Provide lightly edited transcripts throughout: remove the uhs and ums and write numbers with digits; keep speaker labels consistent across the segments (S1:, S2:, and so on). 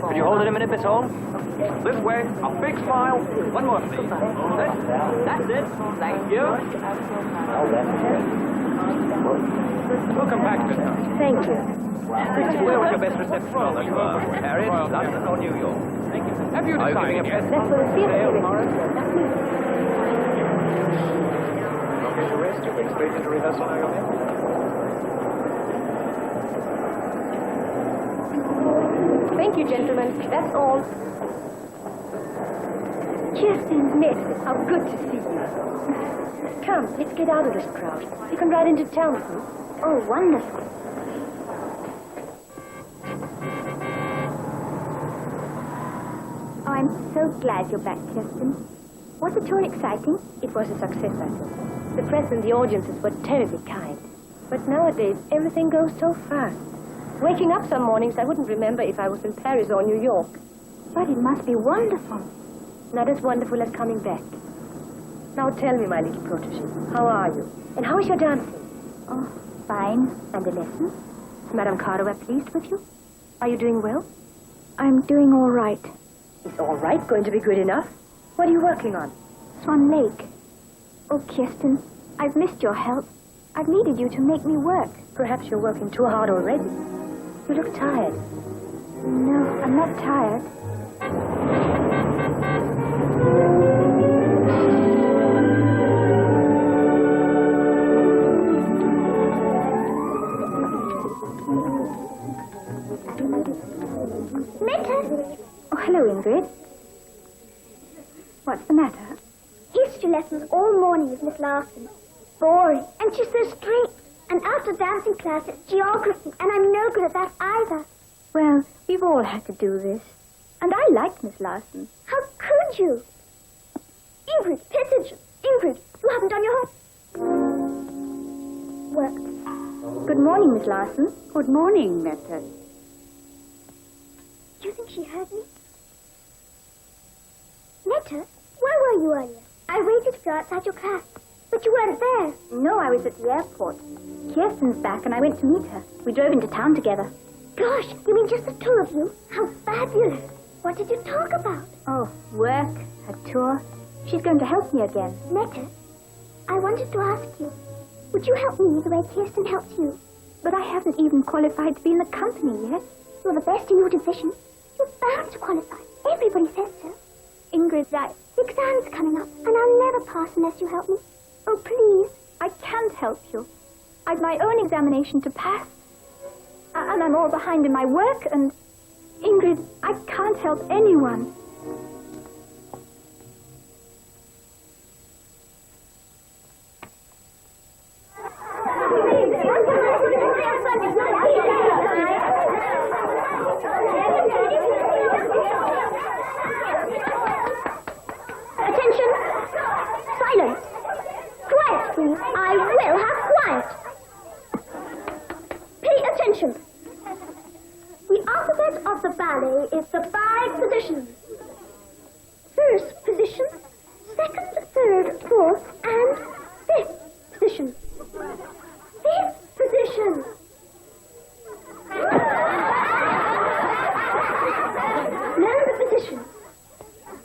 S1: Could you hold it a minute, Miss Holmes? This way. A big smile. One more, please. That's it. Thank you. Welcome back, Miss Holmes.
S2: Thank you.
S1: Where was your best reception on the tour? Paris, London, or New York? Thank you. Have you decided yet?
S2: That's for the theater.
S1: Not get to rest. You've been straight into rehearsal now, you're here?
S2: Thank you, gentlemen. That's all. Kirsten, Ned, how good to see you. Come, let's get out of this crowd. You can ride into town with me. Oh, wonderful.
S3: Oh, I'm so glad you're back, Kirsten. Was the tour exciting?
S2: It was a success, I think. The press and the audiences were terribly kind. But nowadays, everything goes so fast. Waking up some mornings, I wouldn't remember if I was in Paris or New York.
S3: But it must be wonderful.
S2: Not as wonderful as coming back. Now tell me, my little protege, how are you? And how is your dancing?
S3: Oh, fine. And the lessons?
S2: Is Madame Cardova pleased with you? Are you doing well?
S3: I'm doing all right.
S2: Is all right going to be good enough? What are you working on?
S3: Swan Lake. Oh, Kirsten, I've missed your help. I've needed you to make me work.
S2: Perhaps you're working too hard already. You look tired.
S3: No, I'm not tired.
S4: Meta!
S3: Oh, hello, Ingrid. What's the matter?
S4: History lessons all morning with Miss Larson. Boring. And she's so strict. And after dancing class, it's geography, and I'm no good at that either.
S3: Well, we've all had to do this. And I liked Miss Larson.
S4: How could you? Ingrid, pay attention. Ingrid, you haven't done your homework.
S3: Good morning, Miss Larson.
S5: Good morning, Meta.
S4: Do you think she heard me? Netta, where were you earlier? I waited for you outside your class, but you weren't there.
S3: No, I was at the airport. Kirsten's back and I went to meet her. We drove into town together.
S4: Gosh, you mean just the two of you? How fabulous. What did you talk about?
S3: Oh, work, a tour. She's going to help me again.
S4: Netta, I wanted to ask you, would you help me the way Kirsten helped you?
S3: But I haven't even qualified to be in the company yet.
S4: You're the best in your division. You're bound to qualify. Everybody says so.
S3: Ingrid,
S4: The exam's coming up, and I'll never pass unless you help me. Oh, please.
S3: I can't help you. I've my own examination to pass. And I'm all behind in my work, and... Ingrid, I can't help anyone.
S4: Attention! Silence! Quiet, please. I will have quiet. Pay attention. The alphabet of the ballet is the 5 positions. First position, second, third, fourth, and 5th position. 5th position. Learn the position,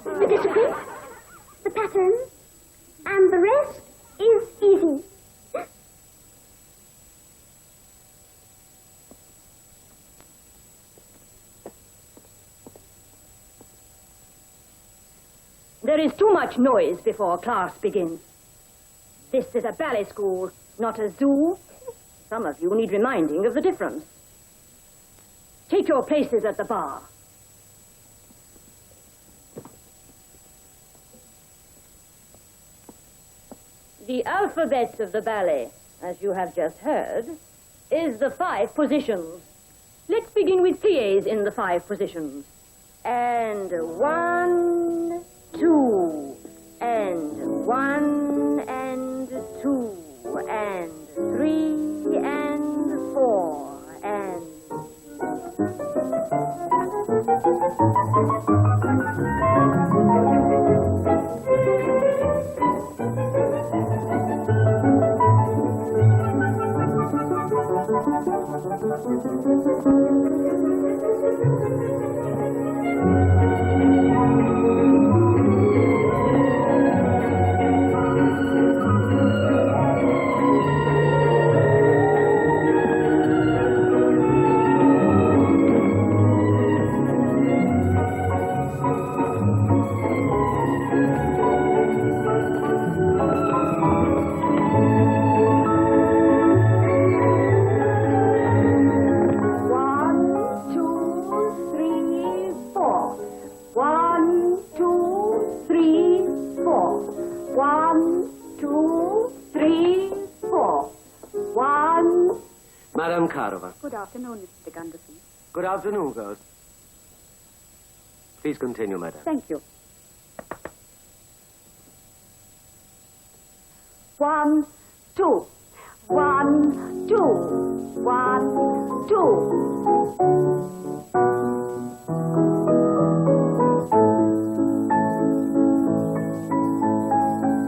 S4: the discipline, the pattern, and the rest is easy.
S2: There is too much noise before class begins. This is a ballet school, not a zoo. Some of you need reminding of the difference. Take your places at the bar. The alphabet of the ballet, as you have just heard, is the 5 positions. Let's begin with pliés in the 5 positions. And 1, 2, and 1, and 2, and 3, and 4, and...
S1: Madame Karova.
S5: Good afternoon, Mr. Gunderson.
S1: Good afternoon, girls. Please continue, madam.
S5: Thank you. 1, 2. 1, 2. 1, 2.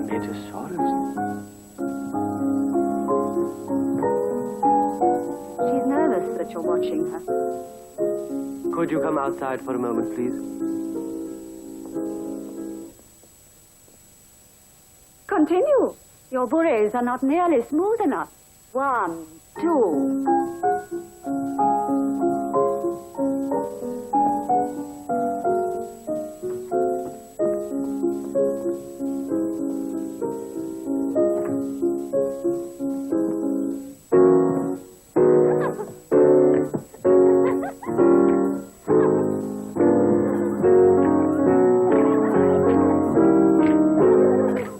S1: Metasaurus.
S5: She's nervous that you're watching her.
S1: Could you come outside for a moment, please?
S5: Continue. Your bourrées are not nearly smooth enough. 1, 2.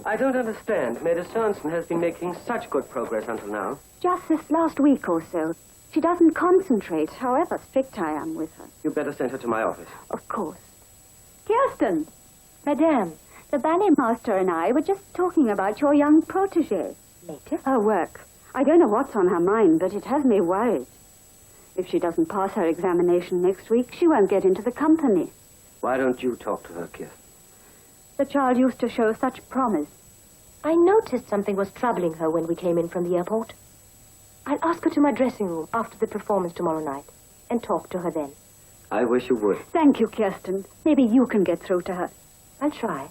S1: I don't understand. Maida Sorensen has been making such good progress until now.
S5: Just this last week or so. She doesn't concentrate, however strict I am with her.
S1: You better send her to my office.
S5: Of course. Kirsten!
S2: Madame,
S5: The ballet master and I were just talking about your young protégée.
S2: later?
S5: Her work. I don't know what's on her mind, but it has me worried. If she doesn't pass her examination next week, she won't get into the company.
S1: Why don't you talk to her, Kirsten?
S5: The child used to show such promise.
S2: I noticed something was troubling her when we came in from the airport. I'll ask her to my dressing room after the performance tomorrow night and talk to her then.
S1: I wish you would.
S5: Thank you, Kirsten. Maybe you can get through to her.
S2: I'll try.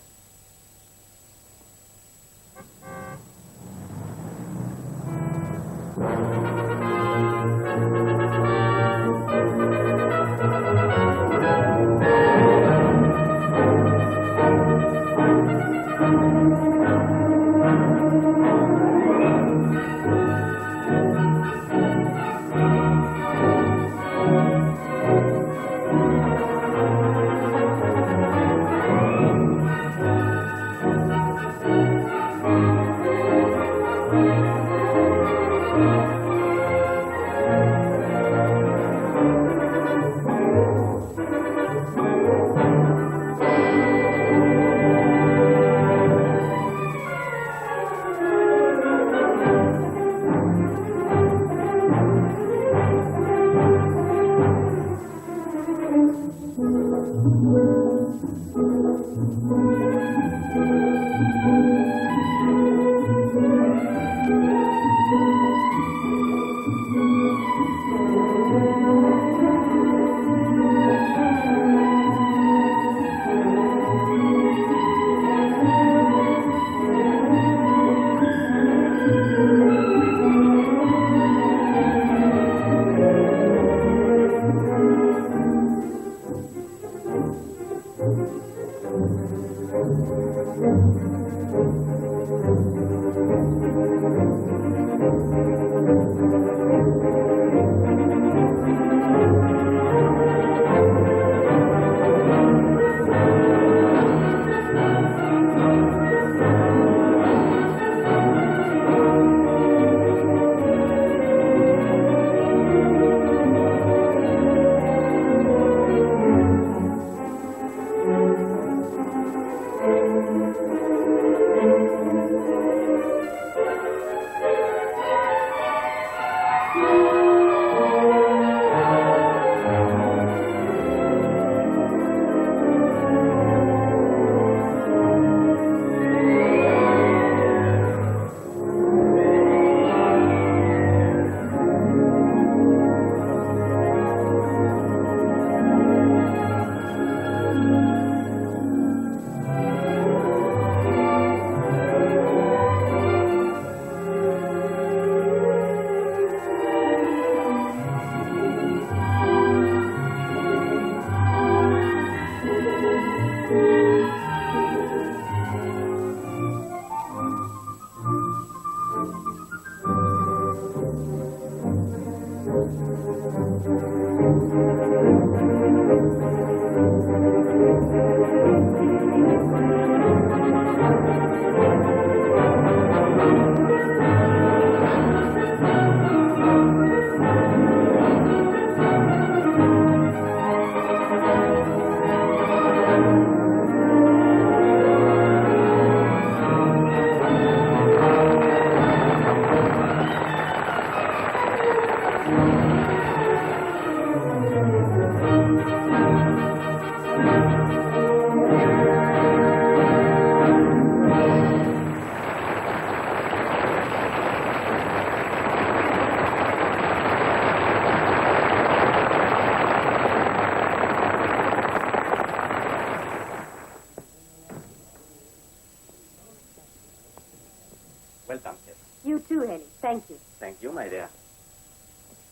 S1: Well done, Pip.
S2: You too, Henny. Thank you.
S1: Thank you, my dear.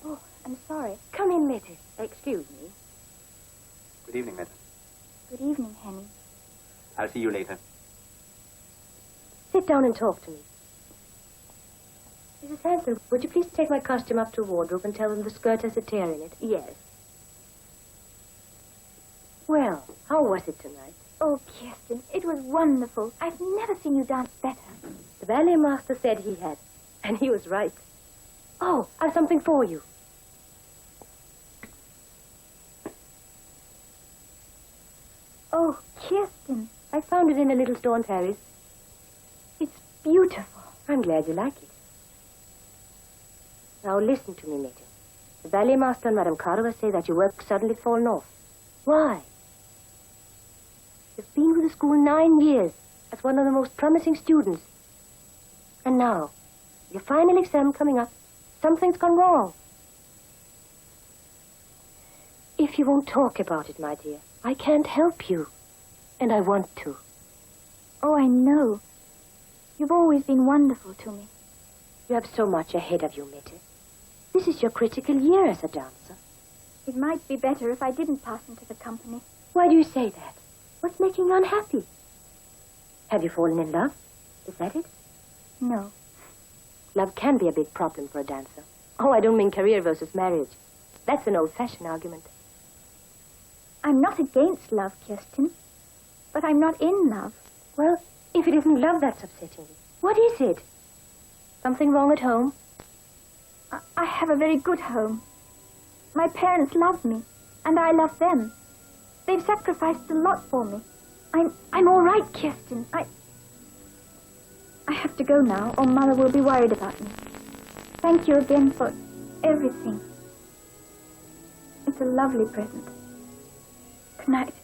S3: Oh, I'm sorry.
S2: Come in, Mette. Excuse me.
S1: Good evening, Mette.
S3: Good evening, Henny.
S1: I'll see you later.
S2: Sit down and talk to me. Mrs. Hansel, would you please take my costume up to wardrobe and tell them the skirt has a tear in it? Yes. Well, how was it tonight?
S3: Oh, Kirsten, it was wonderful. I've never seen you dance better.
S2: The ballet master said he had, and he was right. Oh, I've something for you.
S3: Oh, Kirsten,
S2: I found it in a little store in Paris.
S3: it's beautiful.
S2: I'm glad you like it. Now listen to me, Mette. The ballet master and Madame Cordova say that your work's suddenly fallen off. Why? You've been with the school 9 years as one of the most promising students. And now, your final exam coming up, something's gone wrong. If you won't talk about it, my dear, I can't help you. And I want to.
S3: Oh, I know. You've always been wonderful to me.
S2: You have so much ahead of you, Mette. This is your critical year as a dancer.
S3: It might be better if I didn't pass into the company.
S2: Why do you say that? What's making you unhappy? Have you fallen in love? Is that it?
S3: No.
S2: Love can be a big problem for a dancer. Oh, I don't mean career versus marriage. That's an old-fashioned argument.
S3: I'm not against love, Kirsten. But I'm not in love.
S2: Well, if it isn't love that's upsetting you, what is it? Something wrong at home?
S3: I have a very good home. My parents love me, and I love them. They've sacrificed a lot for me. I'm all right, Kirsten. I have to go now, or Mother will be worried about me. Thank you again for everything. It's a lovely present. Good night.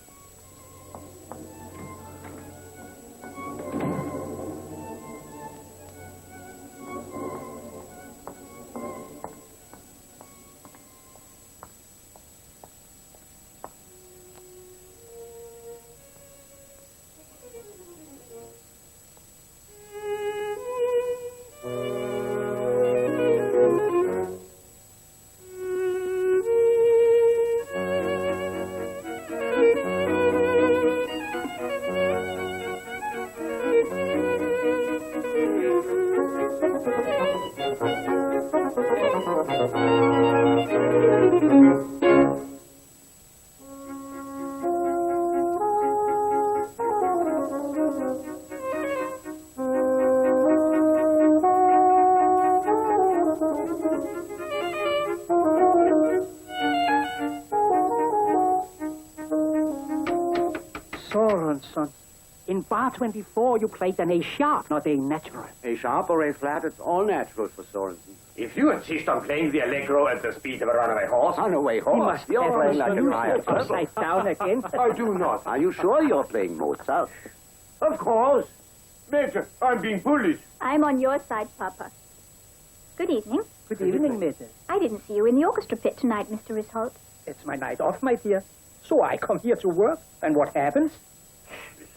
S6: Sorensen. In bar 24, you played an A sharp, not A natural.
S7: A sharp or A flat, it's all natural for Sorensen.
S8: If you insist on playing the allegro at the speed of a runaway horse...
S7: Runaway horse?
S6: You must
S7: You're playing like a riot.
S6: upside down again.
S8: I do not.
S7: Are you sure you're playing Mozart?
S8: Of course. Major, I'm being bullied.
S3: I'm on your side, Papa. Good evening.
S6: Good evening, Mette.
S3: I didn't see you in the orchestra pit tonight, Mr. Risholt.
S6: It's my night off, my dear. So I come here to work. And what happens?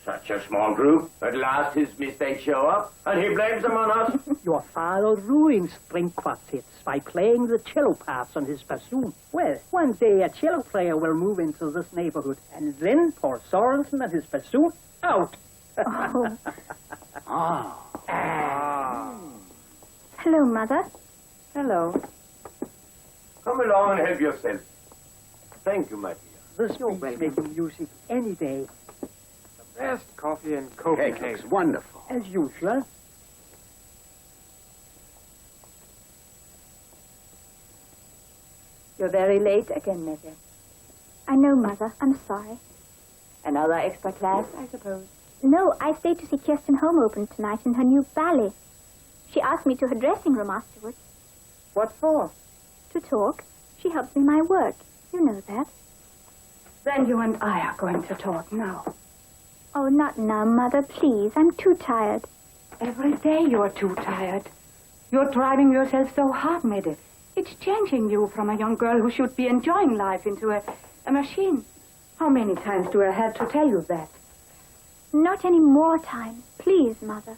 S8: Such a small group. At last his mistakes show up, and he blames them on us.
S6: Your father ruins string quartets by playing the cello parts on his bassoon. Well, one day a cello player will move into this neighborhood, and then Paul Sorensen and his bassoon out.
S3: Oh. Hello, Mother.
S2: Hello.
S8: Come along and help yourself. Thank you, my dear.
S6: This beats making music any day.
S8: Best coffee in
S7: Cake
S8: Copenhagen.
S7: looks wonderful.
S6: As usual.
S2: You're very late again, Mette.
S3: I know, Mother. I'm sorry.
S2: Another extra class, I suppose.
S3: No, I stayed to see Kirsten home open tonight in her new ballet. She asked me to her dressing room afterwards.
S2: What for?
S3: To talk. She helps me my work. You know that.
S5: Then you and I are going to talk now.
S3: Oh, not now, Mother, please. I'm too tired.
S5: Every day you're too tired. You're driving yourself so hard, Mette. It's changing you from a young girl who should be enjoying life into a machine. How many times do I have to tell you that?
S3: Not any more time. Please, Mother.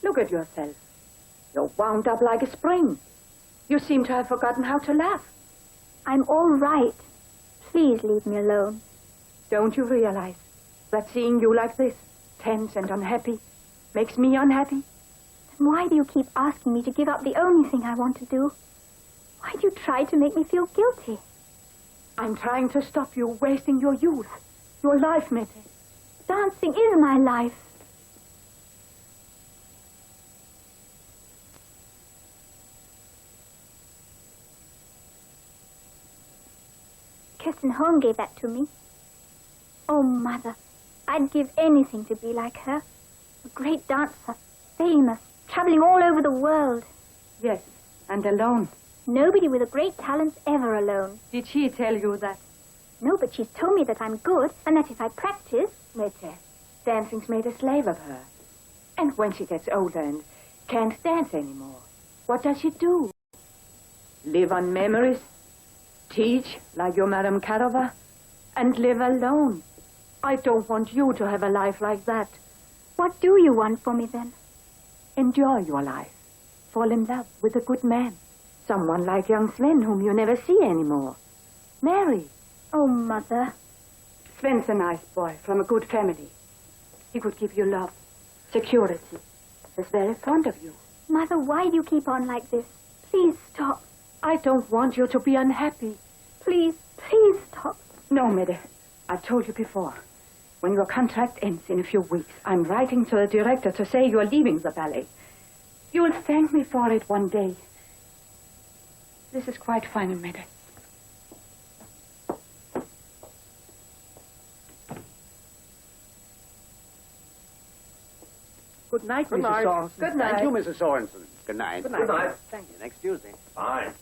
S5: Look at yourself. You're wound up like a spring. You seem to have forgotten how to laugh.
S3: I'm all right. Please leave me alone.
S5: Don't you realize that seeing you like this, tense and unhappy, makes me unhappy?
S3: Then why do you keep asking me to give up the only thing I want to do? Why do you try to make me feel guilty?
S5: I'm trying to stop you wasting your youth, your life, Mette.
S3: Dancing is my life. Kirsten Holm gave that to me. Oh, Mother, I'd give anything to be like her. A great dancer, famous, traveling all over the world.
S5: Yes, and alone.
S3: Nobody with a great talent's ever alone.
S5: Did she tell you that?
S3: No, but she's told me that I'm good, and that if I practice...
S5: Mette, dancing's made a slave of her. And when she gets older and can't dance anymore, what does she do? Live on memories? Teach, like your Madame Carova? And live alone? I don't want you to have a life like that.
S3: What do you want for me, then?
S5: Enjoy your life. Fall in love with a good man. Someone like young Sven, whom you never see anymore. Marry.
S3: Oh, Mother.
S5: Sven's a nice boy from a good family. He could give you love, security. He's very fond of you.
S3: Mother, why do you keep on like this? Please stop.
S5: I don't want you to be unhappy.
S3: Please, please stop.
S5: No, Mette. I've told you before. When your contract ends in a few weeks, I'm writing to the director to say you're leaving the ballet. You'll thank me for it one day. This is quite final, Mette.
S6: Good night,
S7: Good
S6: Mrs.
S7: night.
S6: Sorensen.
S5: Good night.
S7: Thank you, Mrs. Sorensen. Good night.
S6: Good night.
S8: Good night.
S6: Thank you.
S7: Next Tuesday.
S8: Fine.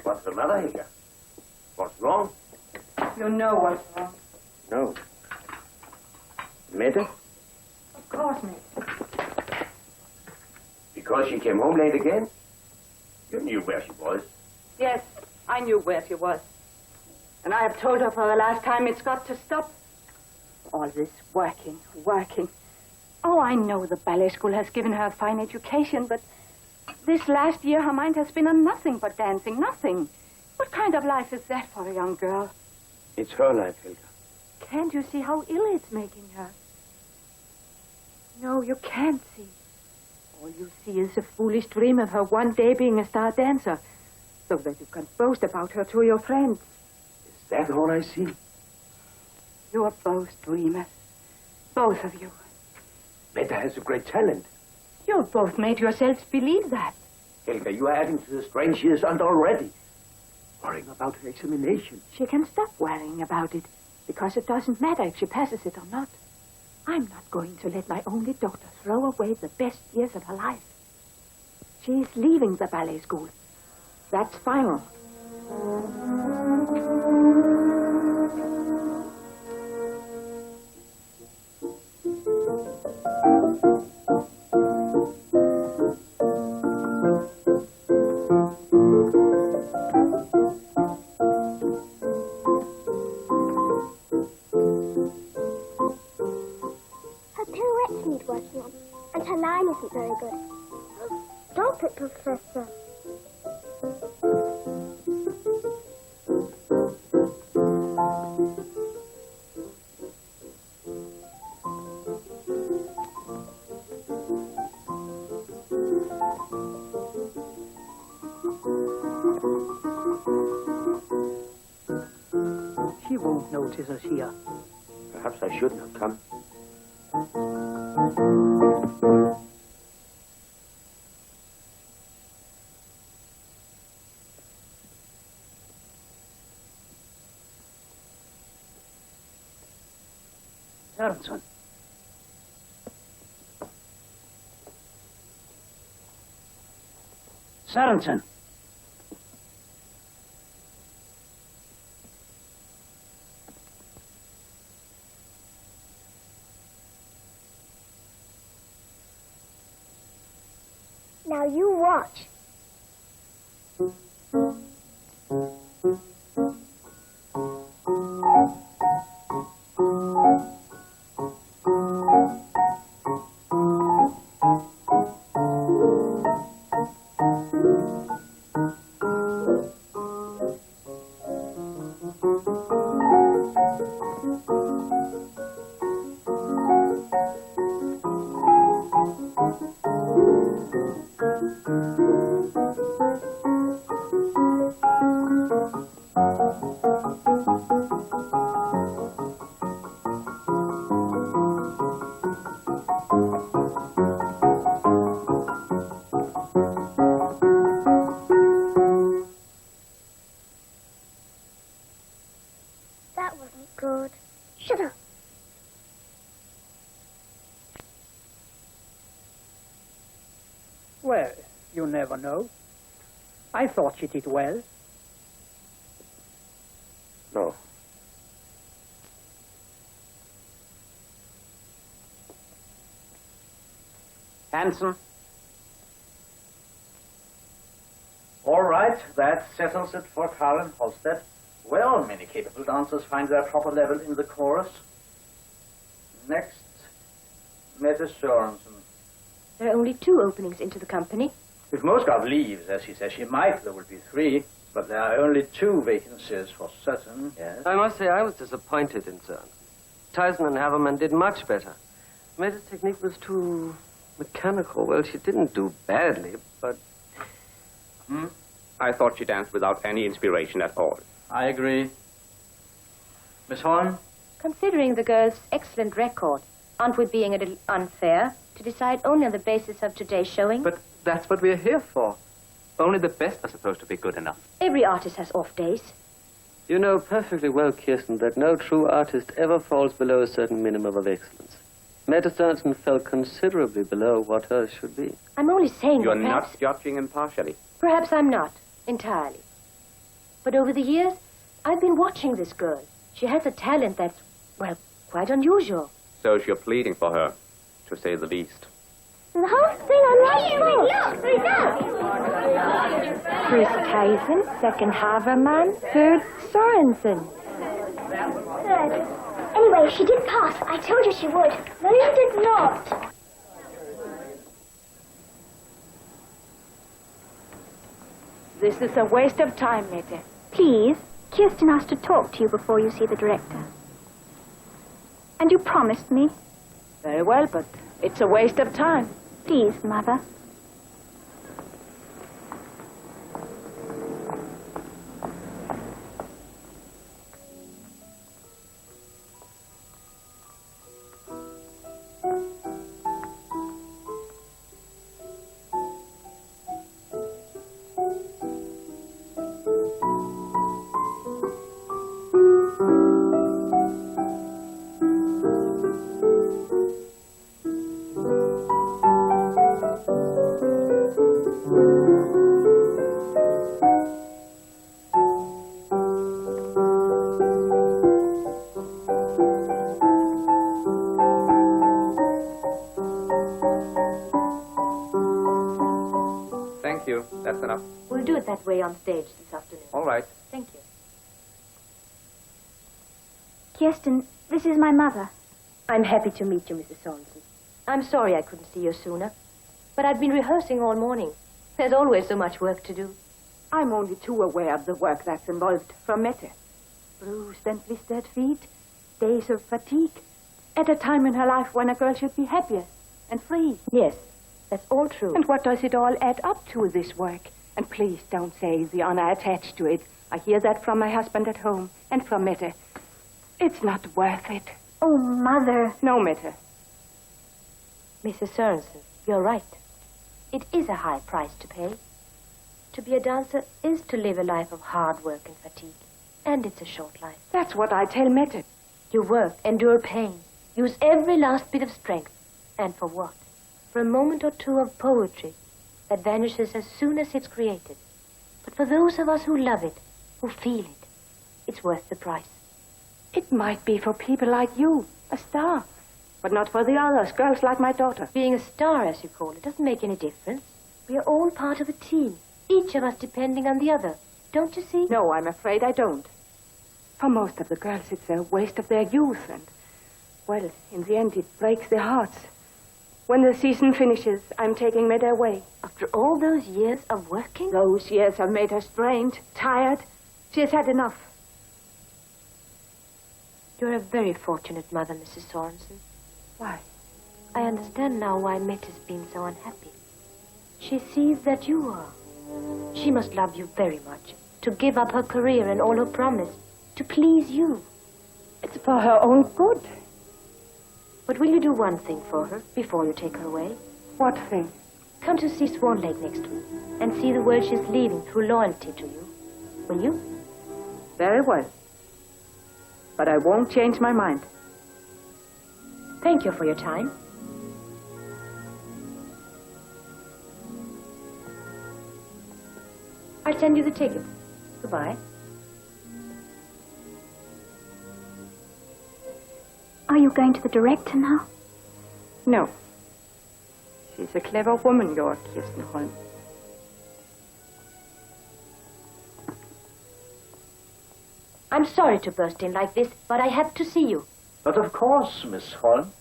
S8: What's the matter, Hilda? What's wrong?
S5: You know what's wrong.
S8: No. Mette?
S5: Of course, Mette.
S8: Because she came home late again? You knew where she was.
S5: Yes, I knew where she was. And I have told her for the last time it's got to stop. All this working. Oh, I know the ballet school has given her a fine education, but this last year her mind has been on nothing but dancing, nothing. What kind of life is that for a young girl?
S8: It's her life, Hilda.
S5: Can't you see how ill it's making her? No, you can't see. All you see is a foolish dream of her one day being a star dancer, so that you can boast about her to your friends.
S8: Is that all I see?
S5: You're both dreamers. Both of you.
S8: Mette has a great talent.
S5: You've both made yourselves believe that.
S8: Helga, you are adding to the strain she is under already. Worrying about her examination.
S5: She can stop worrying about it, because it doesn't matter if she passes it or not. I'm not going to let my only daughter throw away the best years of her life. She's leaving the ballet school. That's final.
S4: Her pirouettes need working on, and her line isn't very good. Stop it, Professor.
S6: She won't notice us here.
S8: Perhaps I shouldn't have come.
S6: Sorensen. Sorensen.
S4: Now you watch. good. Shut up.
S6: Well, you never know. I thought she did well.
S8: No.
S1: Hansen.
S9: All right, that settles it for Karen Holstead. Well, many capable dancers find their proper level in the chorus. Next, Mette Sørensen.
S3: There are only 2 openings into the company.
S9: If Mosgov leaves, as he says she might, there will be 3. But there are only 2 vacancies for certain, yes.
S1: I must say I was disappointed in Sørensen. Tyson and Haverman did much better. Mette's technique was too mechanical. Well, she didn't do badly, but...
S7: I thought she danced without any inspiration at all.
S9: I agree. Miss Horn?
S3: Considering the girl's excellent record, aren't we being a little unfair to decide only on the basis of today's showing?
S1: But that's what we're here for. Only the best are supposed to be good enough.
S3: Every artist has off days.
S1: You know perfectly well, Kirsten, that no true artist ever falls below a certain minimum of excellence. Mette Sørensen fell considerably below what hers should be.
S3: I'm only saying
S7: You're
S3: that perhaps...
S7: not judging impartially.
S3: Perhaps I'm not, entirely. But over the years, I've been watching this girl. She has a talent that's, well, quite unusual.
S7: So you're pleading for her, to say the least.
S4: The whole thing on my fault.
S3: First Tyson, second Haverman, third Sorensen.
S4: Good. Anyway, she did pass. I told you she would. No, you did not.
S5: This is a waste of time, Mette.
S3: Please, Kirsten asked to talk to you before you see the director. And you promised me.
S5: Very well, but it's a waste of time.
S3: Please, Mother.
S7: Thank you. That's enough.
S3: We'll do it that way on stage this afternoon.
S7: All right.
S3: Thank you. Kirsten, this is my mother. I'm happy to meet you, Mrs. Sorensen. I'm sorry I couldn't see you sooner, but I've been rehearsing all morning. There's always so much work to do.
S5: I'm only too aware of the work that's involved from Mette. Bruised and blistered feet, days of fatigue, at a time in her life when a girl should be happier and free.
S3: Yes, that's all true.
S5: And what does it all add up to, this work? And please don't say the honor attached to it. I hear that from my husband at home and from Mette. It's not worth it.
S3: Oh, Mother.
S5: No, Mette.
S3: Mrs. Sorensen, you're right. It is a high price to pay. To be a dancer is to live a life of hard work and fatigue. And it's a short life.
S5: That's what I tell Mette.
S3: You work, endure pain, use every last bit of strength. And for what? For a moment or two of poetry that vanishes as soon as it's created. But for those of us who love it, who feel it, it's worth the price.
S5: It might be for people like you, a star. But not for the others, girls like my daughter.
S3: Being a star, as you call it, doesn't make any difference. We are all part of a team, each of us depending on the other. Don't you see?
S5: No, I'm afraid I don't. For most of the girls, it's a waste of their youth, and, well, in the end, it breaks their hearts. When the season finishes, I'm taking Mette away.
S3: After all those years of working?
S5: Those years have made her strained, tired. She has had enough.
S3: You're a very fortunate mother, Mrs. Sorensen.
S5: Why?
S3: I understand now why Mette's been so unhappy. She sees that you are. She must love you very much, to give up her career and all her promise, to please you.
S5: It's for her own good.
S3: But will you do one thing for her before you take her away?
S5: What thing?
S3: Come to see Swan Lake next week and see the world she's leaving through loyalty to you. Will you?
S5: Very well. But I won't change my mind.
S3: Thank you for your time. I'll send you the ticket. Goodbye.
S4: Are you going to the director now?
S5: No. She's a clever woman, your Kirsten Holm.
S3: I'm sorry to burst in like this, but I have to see you.
S9: But of course, Miss Holm.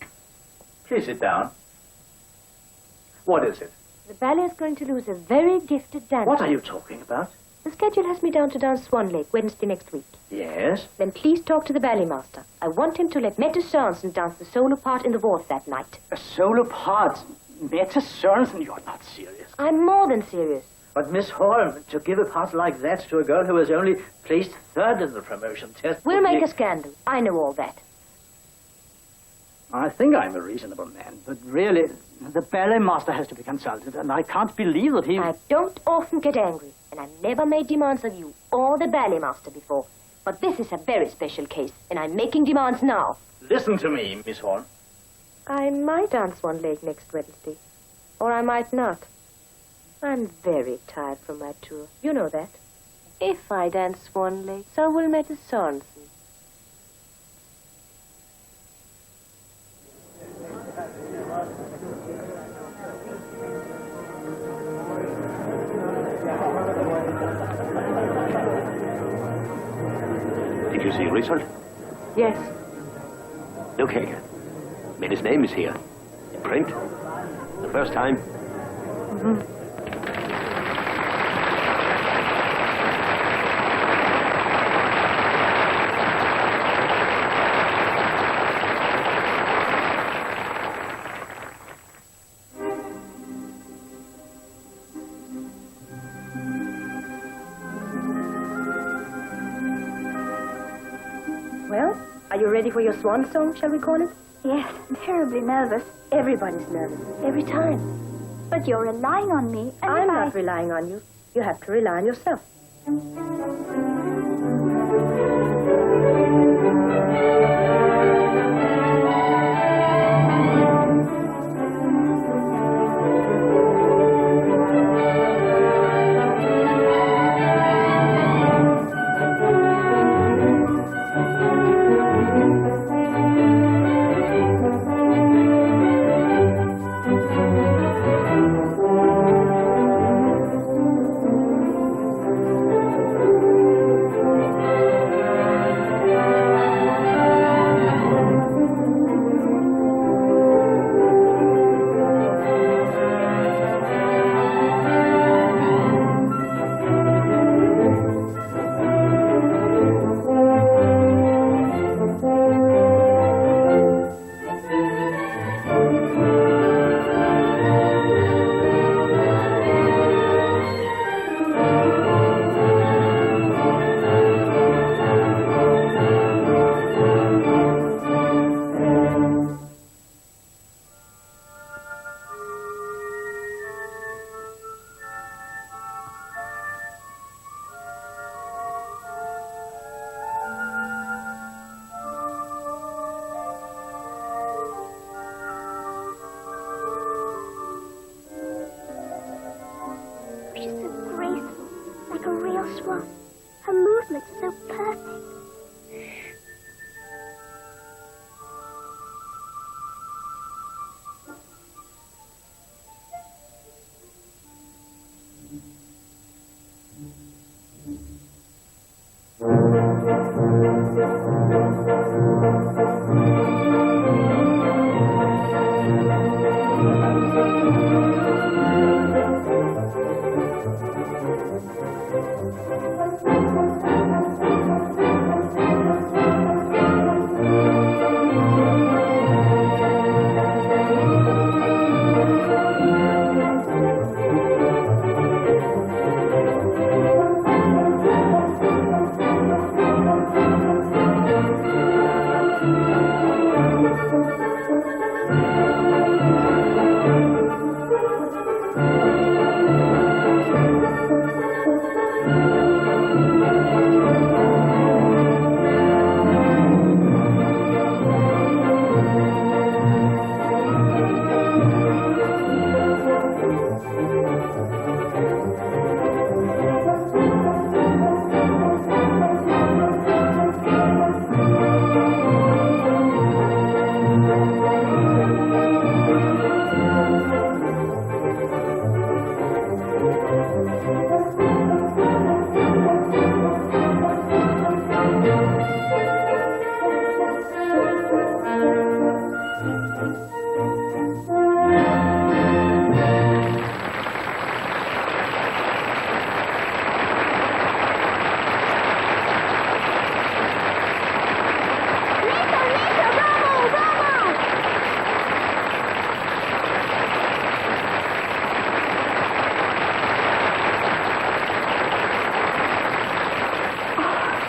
S9: Please sit down. What is it?
S3: The ballet is going to lose a very gifted dancer.
S9: What are you talking about?
S3: The schedule has me down to dance Swan Lake Wednesday next week.
S9: Yes?
S3: Then please talk to the ballet master. I want him to let Mette Sørensen dance the solo part in the waltz that night.
S6: A solo part? Mette Sørensen, you're not serious.
S3: I'm more than serious.
S9: But Miss Holm, to give a part like that to a girl who has only placed third in the promotion test...
S3: We'll make a scandal. I know all that.
S6: I think I'm a reasonable man, but really, the ballet master has to be consulted, and I can't believe that he...
S3: I don't often get angry, and I've never made demands of you or the ballet master before. But this is a very special case, and I'm making demands now.
S9: Listen to me, Miss Holm.
S3: I might dance Swan Lake next Wednesday, or I might not. I'm very tired from my tour. You know that. If I dance Swan Lake, so will Mette Sørensen.
S8: Did you see a result?
S5: Yes.
S8: Okay. Mette's name is here. In print. The first time.
S3: Well, are you ready for your swan song, shall we call it?
S4: Yes, I'm terribly nervous.
S3: Everybody's nervous. Every time.
S4: But you're relying on me, and
S3: I'm
S4: if
S3: not relying on you. You have to rely on yourself.
S4: she's so graceful, like a real swan. Her movements are so perfect.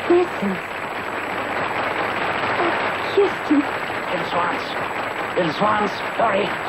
S3: Listen. Kirsten.
S9: Little swans. Little swans, hurry.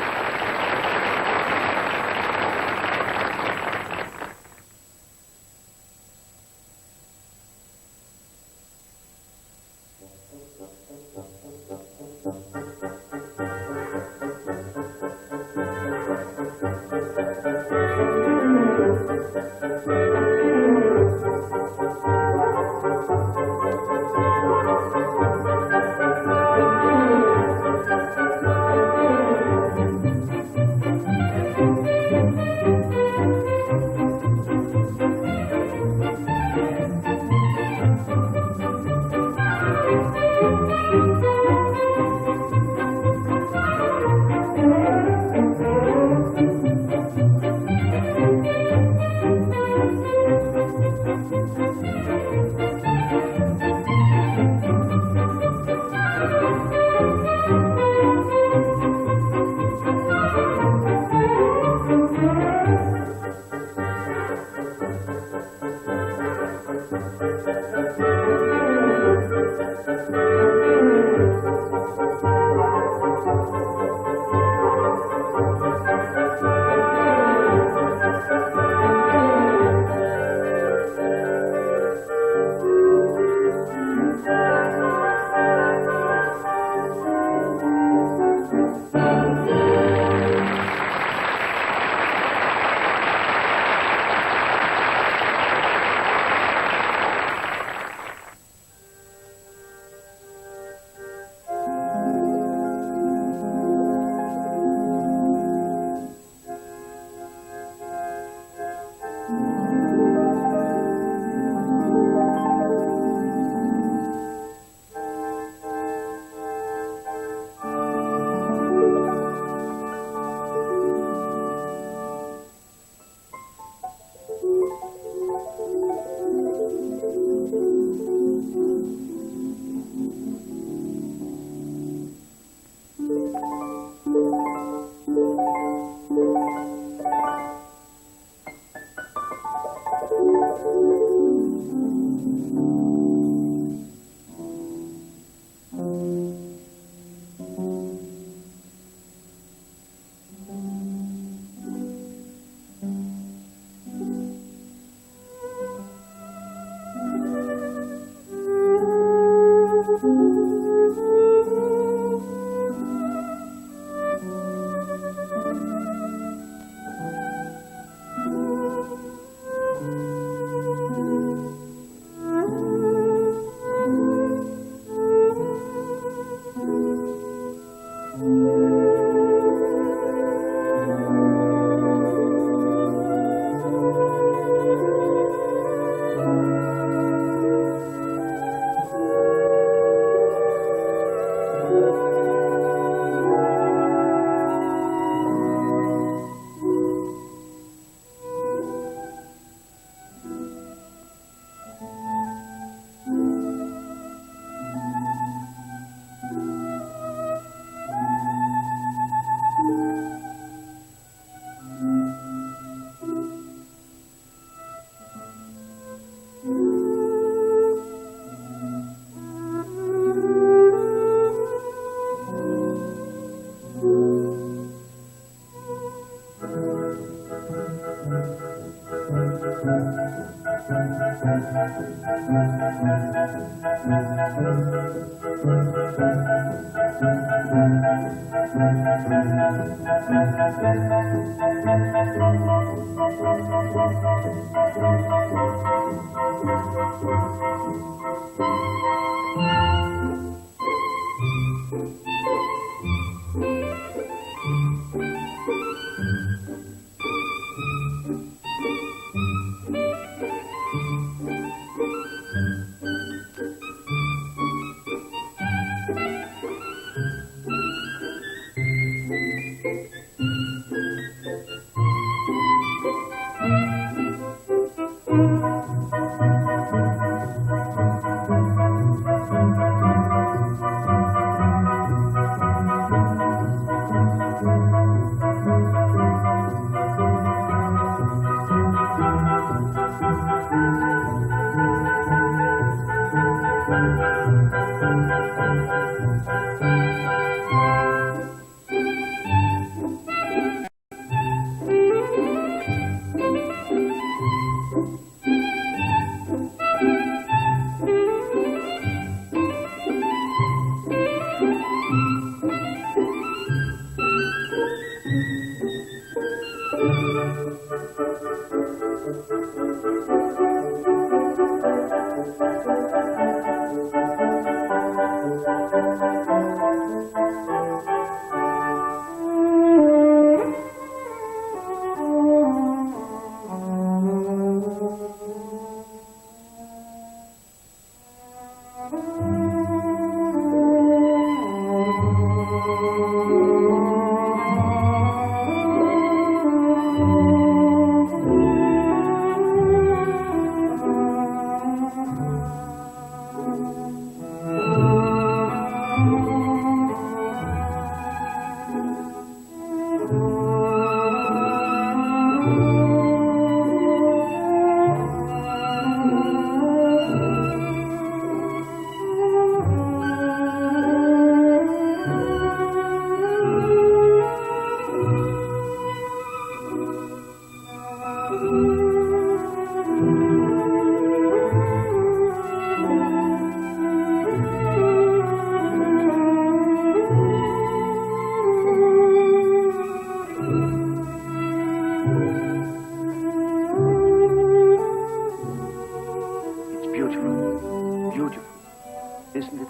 S10: isn't it?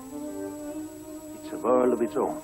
S10: It's a world of its own.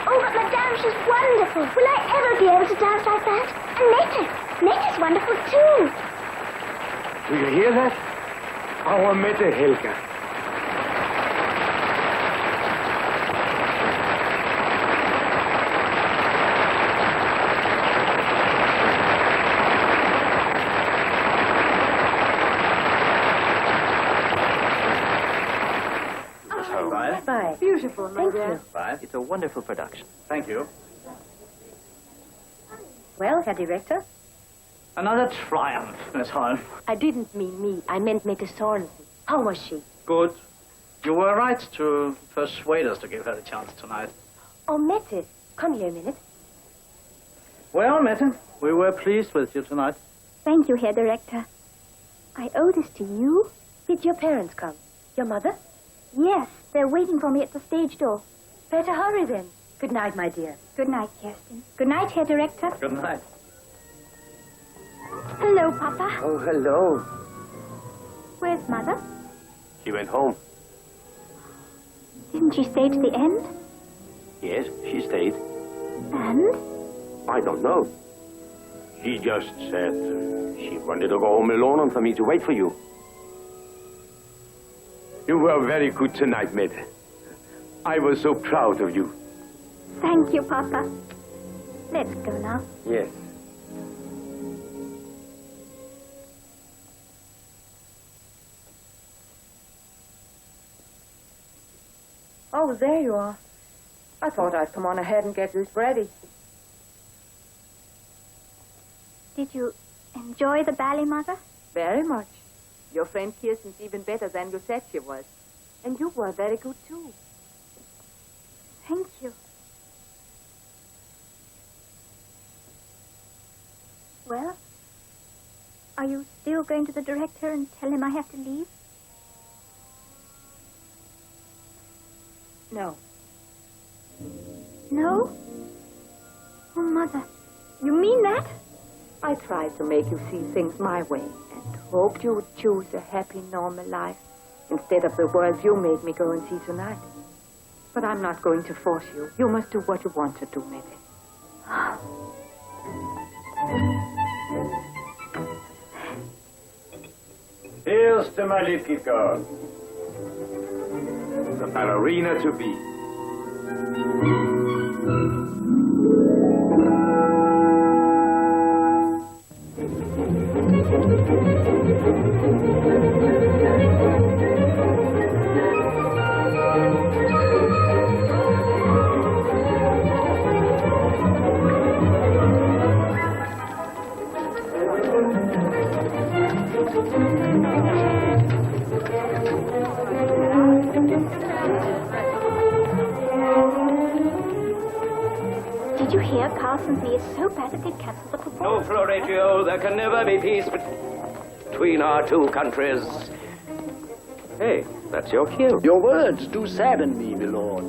S4: Oh, but Madame, she's wonderful. Will I ever be able to dance like that? And Mette. Mette's wonderful, too.
S8: Do you hear that? Our Mette, Helga.
S5: Bye. Beautiful, my dear.
S9: Right.
S11: It's a wonderful production.
S9: Thank you.
S3: Well, Herr Director?
S9: Another triumph, Miss Holm.
S3: I didn't mean me. I meant Mette Sorensen. How was she?
S9: Good. You were right to persuade us to give her a chance tonight.
S3: Oh, Mette, come here a minute.
S9: Well, Mette, we were pleased with you tonight.
S4: Thank you, Herr Director. I owe this to you.
S3: Did your parents come? Your mother?
S4: Yes, they're waiting for me at the stage door.
S3: Better hurry then. Good night, my dear.
S4: Good night, Kirsten. Good night, Herr Director.
S9: Good night.
S4: Hello, Papa.
S8: Oh, hello.
S4: Where's Mother?
S8: She went home.
S4: Didn't she stay to the end?
S8: Yes, she stayed.
S4: And?
S8: I don't know. She just said she wanted to go home alone and for me to wait for you. You were very good tonight, Mette. I was so proud of you.
S4: Thank you, Papa. Let's go now.
S8: Yes.
S5: Oh, there you are. I thought I'd come on ahead and get this ready.
S4: Did you enjoy the ballet, Mother?
S5: Very much. Your friend Kirsten's even better than you said she was. And you were very good, too.
S4: Thank you. Well, are you still going to the director and tell him I have to leave?
S5: No.
S4: No? Oh, Mother, you mean that?
S5: I tried to make you see things my way and hoped you would choose a happy, normal life instead of the world you made me go and see tonight. But I'm not going to force you. You must do what you want to do, Mette.
S8: Here's to my little girl. The ballerina to be.
S4: Did you hear? Carlson's knee is so bad that they've cancelled the performance.
S7: No, Florencio, there can never be peace between our two countries. Hey, that's your cue.
S6: Your words do sadden me, my lord.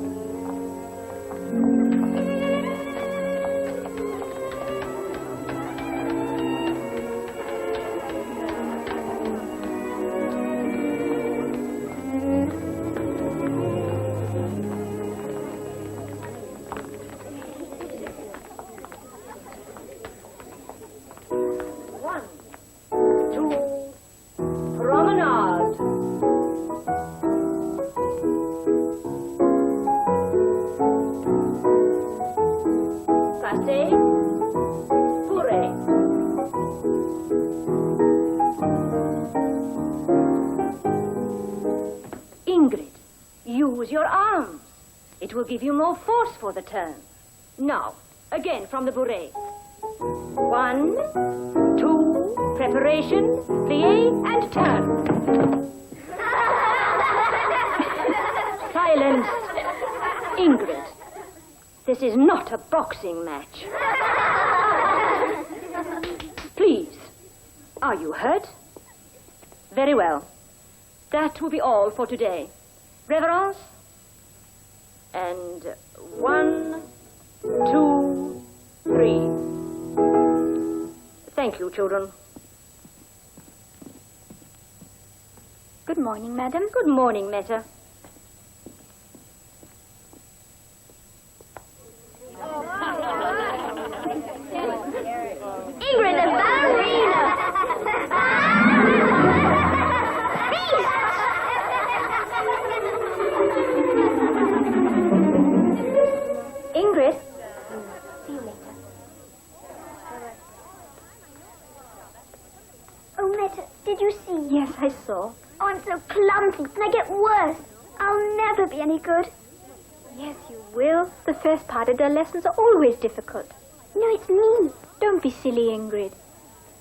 S2: Ingrid, use your arms. It will give you more force for the turn. Now, again from the bourrée. 1, 2, preparation, plie, and turn. Silence. Ingrid, this is not a boxing match. Please, are you hurt? Very well. That will be all for today. Reverence. And 1, 2, 3. Thank you, children.
S4: Good morning, madam.
S2: Good morning, Meta.
S4: Ingrid, the ballerina! Ingrid? See you later. Oh, Meta, did you see?
S2: Yes, I saw.
S4: Oh, I'm so clumsy, and I get worse. I'll never be any good.
S3: Yes, you will. The first part of their lessons are always difficult.
S4: No, it's me.
S3: Don't be silly, Ingrid.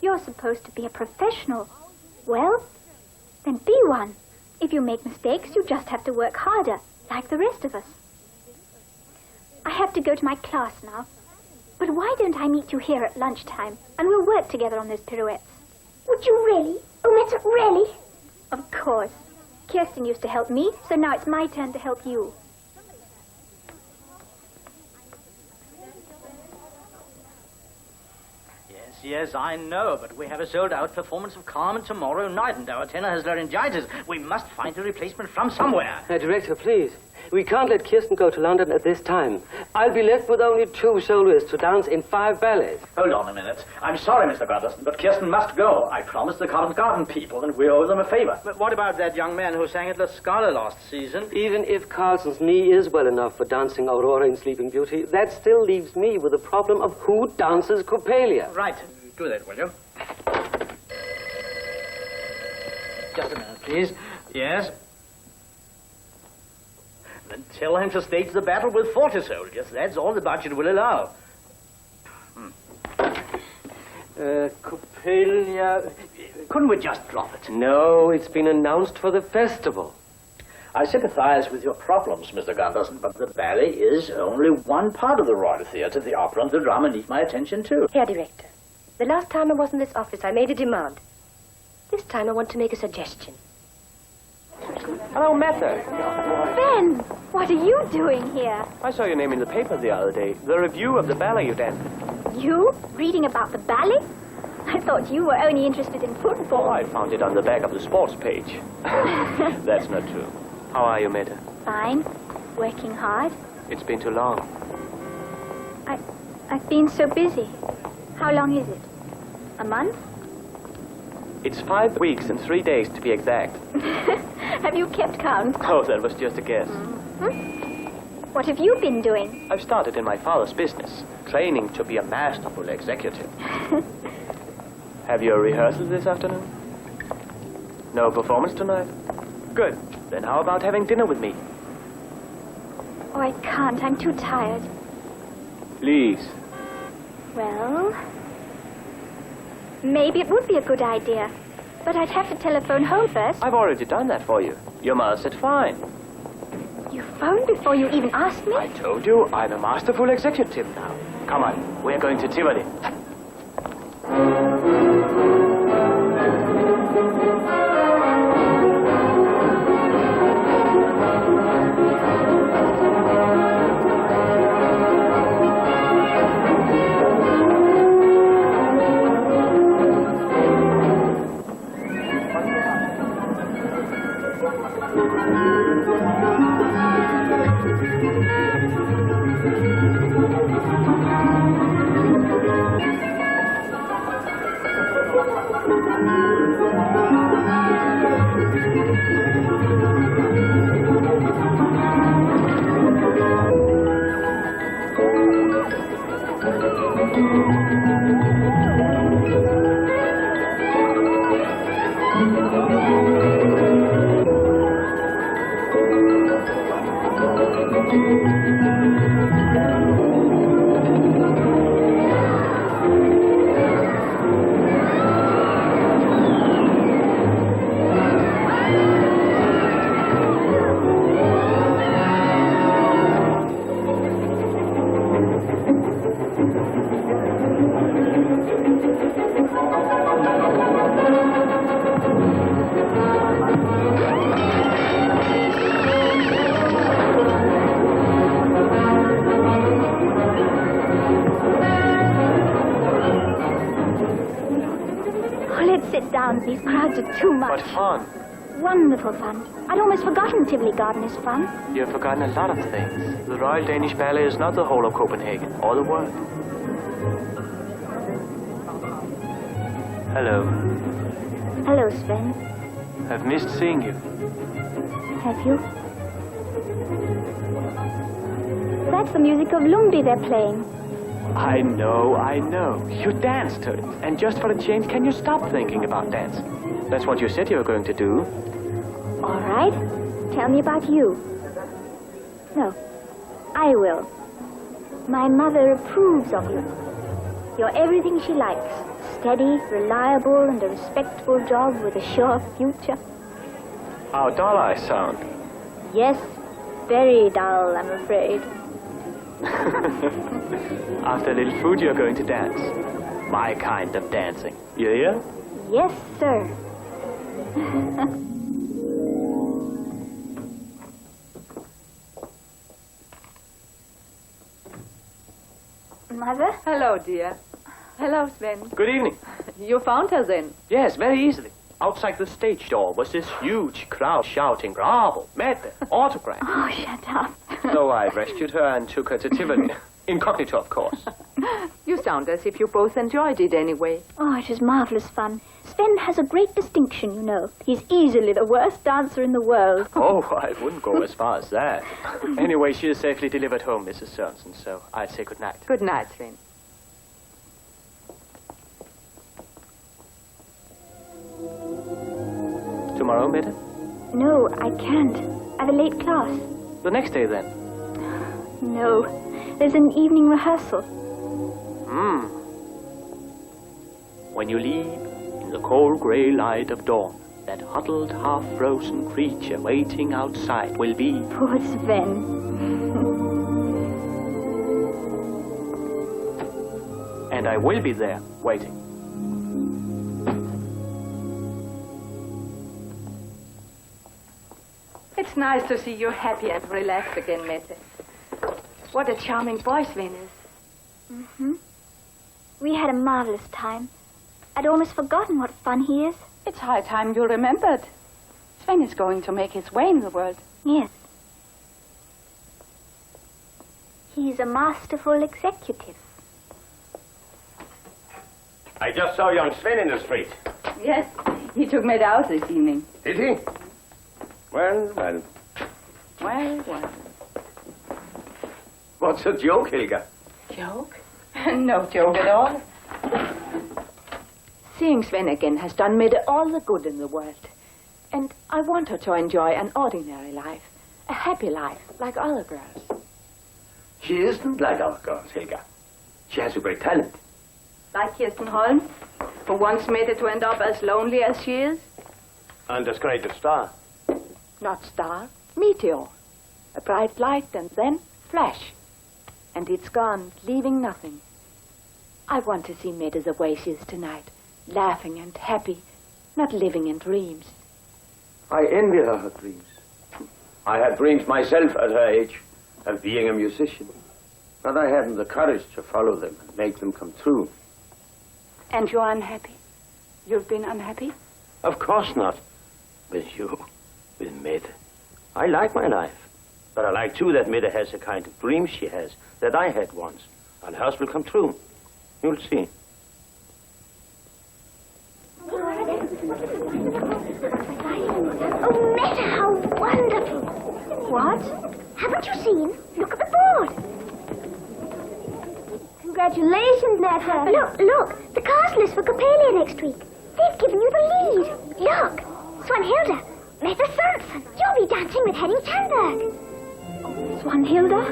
S3: You're supposed to be a professional. Well, then be one. If you make mistakes, you just have to work harder, like the rest of us. I have to go to my class now. But why don't I meet you here at lunchtime, and we'll work together on those pirouettes?
S4: Would you really? Oh, Meta, really?
S3: Of course. Kirsten used to help me, so now it's my turn to help you.
S9: Yes, I know, but we have a sold-out performance of Carmen tomorrow night, and our tenor has laryngitis. We must find a replacement from somewhere.
S1: Director, please. We can't let Kirsten go to London at this time. I'll be left with only 2 soloists to dance in 5 ballets.
S9: Hold on a minute. I'm sorry, Mr. Brotherson, but Kirsten must go. I promised the Covent Garden people, and we owe them a favor. But what about that young man who sang at La Scala last season?
S1: Even if Carlson's knee is well enough for dancing Aurora in Sleeping Beauty, that still leaves me with the problem of who dances Coppelia.
S9: Right. Do that, will you? Just a minute, please. Yes? Then tell him to stage the battle with 40 soldiers. That's all the budget will allow.
S1: Coppelia...
S9: Couldn't we just drop it?
S1: No, it's been announced for the festival.
S9: I sympathize with your problems, Mr. Gunderson, but the ballet is only one part of the Royal Theatre. The opera and the drama need my attention, too.
S3: Herr Director, the last time I was in this office, I made a demand. This time I want to make a suggestion.
S7: Hello, Meta.
S4: Ben, what are you doing here?
S7: I saw your name in the paper the other day. The review of the ballet you danced.
S4: You? Reading about the ballet? I thought you were only interested in football.
S7: Oh, I found it on the back of the sports page. That's not true. How are you, Meta?
S4: Fine. Working hard.
S7: It's been too long.
S4: I've been so busy. How long is it? A month?
S7: It's 5 weeks and 3 days to be exact.
S4: Have you kept count?
S7: Oh, that was just a guess.
S4: What have you been doing?
S7: I've started in my father's business, training to be a masterful executive. Have you a rehearsal this afternoon? No performance tonight? Good. Then how about having dinner with me?
S4: Oh, I can't. I'm too tired.
S7: Please.
S4: Well, maybe it would be a good idea. But I'd have to telephone home first.
S7: I've already done that for you. Your mother said fine.
S4: You phoned before you even asked me?
S7: I told you I'm a masterful executive now. Come on, we're going to Tivoli.
S4: Sit down. These crowds are too much.
S7: What fun.
S4: Wonderful fun. I'd almost forgotten Tivoli Garden is fun.
S7: You've forgotten a lot of things. The Royal Danish Ballet is not the whole of Copenhagen or the world. Hello.
S4: Hello, Sven.
S7: I've missed seeing you.
S4: Have you? That's the music of Lumbi they're playing.
S7: I know. You danced to it. And just for a change, can you stop thinking about dance? That's what you said you were going to do.
S4: All right. Tell me about you. No, I will. My mother approves of you. You're everything she likes. Steady, reliable, and a respectable job with a sure future.
S7: How dull I sound.
S4: Yes, very dull, I'm afraid.
S7: After a little food, you're going to dance. My kind of dancing. You hear?
S4: Yes, sir. Mother?
S5: Hello, dear. Hello, Sven.
S7: Good evening.
S5: You found her then?
S7: Yes, very easily. Outside the stage door was this huge crowd shouting, "Bravo, Mette, autograph."
S4: Oh, shut up.
S7: So I rescued her and took her to Tivoli. Incognito, of course.
S5: You sound as if you both enjoyed it anyway.
S4: Oh, it was marvelous fun. Sven has a great distinction, you know. He's easily the worst dancer in the world.
S7: Oh, I wouldn't go as far as that. Anyway, she is safely delivered home, Mrs. Sørensen, so I'd say good night.
S5: Good night, Sven.
S7: Tomorrow, Mette?
S4: No, I can't. I have a late class.
S7: The next day, then?
S4: No, there's an evening rehearsal.
S7: When you leave in the cold gray light of dawn, that huddled, half-frozen creature waiting outside will be...
S4: Poor Sven.
S7: And I will be there, waiting.
S5: It's nice to see you happy and relaxed again, Mette. What a charming boy Sven is.
S4: Mm-hmm. We had a marvelous time. I'd almost forgotten what fun he is.
S5: It's high time you remembered. Sven is going to make his way in the world.
S4: Yes. He's a masterful executive.
S8: I just saw young Sven in the street.
S5: Yes, he took Mette out this evening.
S8: Did he? Well, well.
S5: Well.
S8: What's a joke, Helga?
S5: Joke? No joke at all. Seeing Sven again has done Mette all the good in the world. And I want her to enjoy an ordinary life, a happy life, like other girls.
S8: She isn't like other girls, Helga. She has a great talent.
S5: Like Kirsten Holm, who wants Mette to end up as lonely as she is.
S8: And as great a star.
S5: Not star, meteor. A bright light and then flash. And it's gone, leaving nothing. I want to see Mette the way she is tonight, laughing and happy, not living in dreams.
S8: I envy her dreams. I had dreams myself at her age of being a musician. But I hadn't the courage to follow them and make them come true.
S5: And you're unhappy? You've been unhappy?
S8: Of course not. With you. With Mette. I like my life. But I like, too, that Mette has the kind of dreams she has that I had once. And hers will come true. You'll see.
S4: Oh, Mette, how wonderful. What? Haven't you seen? Look at the board. Congratulations, Mette. Look. The castle is for Coppelia next week. They've given you the lead. Look. Swanhilda. Mette Sørensen. You'll be dancing with Henning Tandberg. Swanhilda?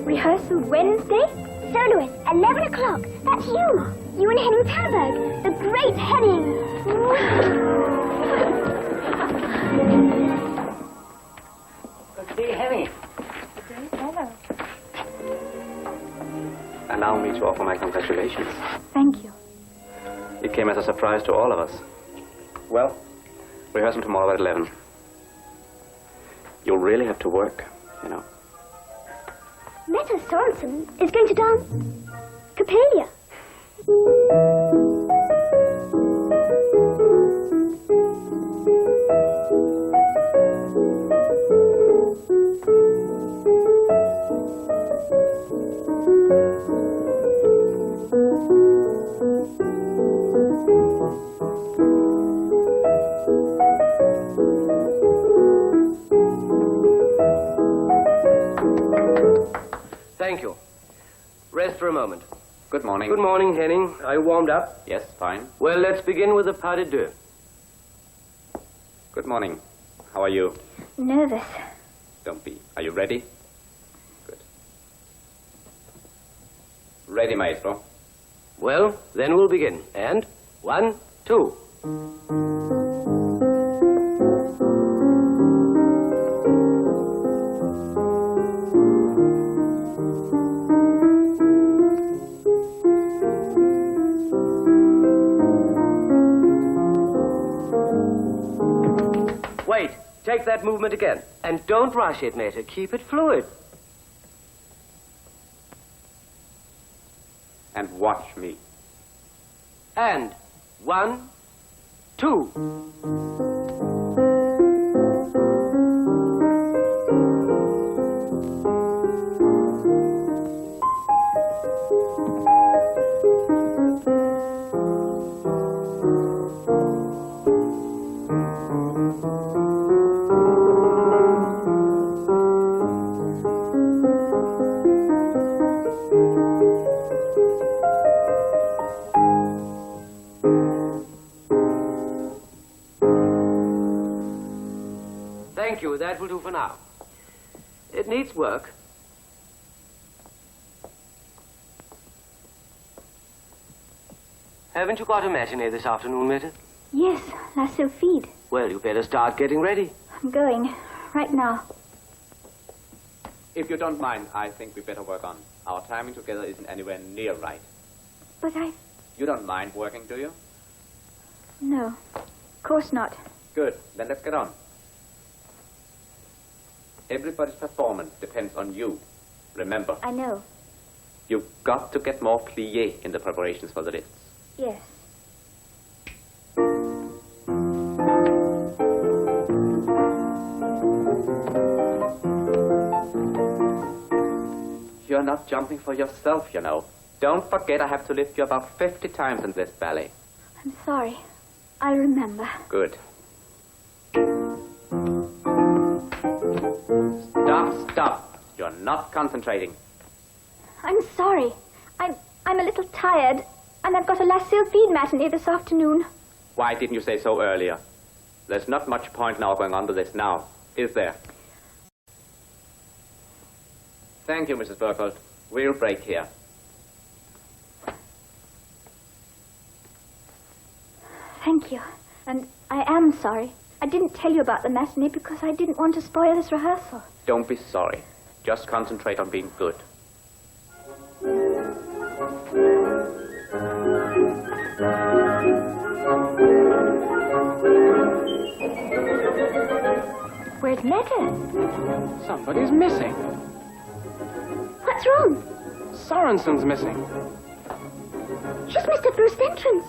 S4: Rehearsal Wednesday? Soloist, 11 o'clock. That's you. You and Henning Tandberg. The great Henning.
S1: Good day, Henning.
S5: Good day, hello.
S1: Allow me to offer my congratulations.
S4: Thank you.
S1: It came as a surprise to all of us. Well, rehearsal tomorrow at 11. You'll really have to work, you know.
S4: Mette Sørensen is going to dance Coppelia.
S1: Thank you. Rest for a moment.
S11: Good morning.
S1: Good morning, Henning. Are you warmed up?
S11: Yes, fine.
S1: Well, let's begin with the pas de deux.
S11: Good morning. How are you?
S4: Nervous.
S11: Don't be. Are you ready? Good. Ready, maestro.
S1: Well, then we'll begin. And 1, 2. Wait. Take that movement again. And don't rush it, Mette. Keep it fluid.
S11: And watch me.
S1: And 1, 2. Thank you. That will do for now. It needs work. Haven't you got a matinee this afternoon, Mette?
S4: Yes, La Sylphide.
S7: Well, you better start getting ready.
S4: I'm going. Right now.
S11: If you don't mind, I think we better work on. Our timing together isn't anywhere near right.
S4: But
S11: You don't mind working, do you?
S4: No. Of course not.
S11: Good. Then let's get on. Everybody's performance depends on you. Remember,
S4: I know.
S11: you've got to get more plié in the preparations for the lifts.
S4: Yes.
S11: You're not jumping for yourself, you know. Don't forget I have to lift you about 50 times in this ballet.
S4: I'm sorry. I'll remember.
S11: Good. Stop. You're not concentrating.
S4: I'm sorry. I'm a little tired, and I've got a La Sylphide matinee this afternoon.
S11: Why didn't you say so earlier? There's not much point now going on to this now, is there? Thank you, Mrs. Burkholdt. We'll break here.
S4: Thank you. And I am sorry. I didn't tell you about the matinee because I didn't want to spoil this rehearsal.
S11: Don't be sorry. Just concentrate on being good.
S3: Where's Meta?
S12: Somebody's missing.
S4: What's wrong?
S12: Sorensen's missing.
S4: She's missed the first entrance.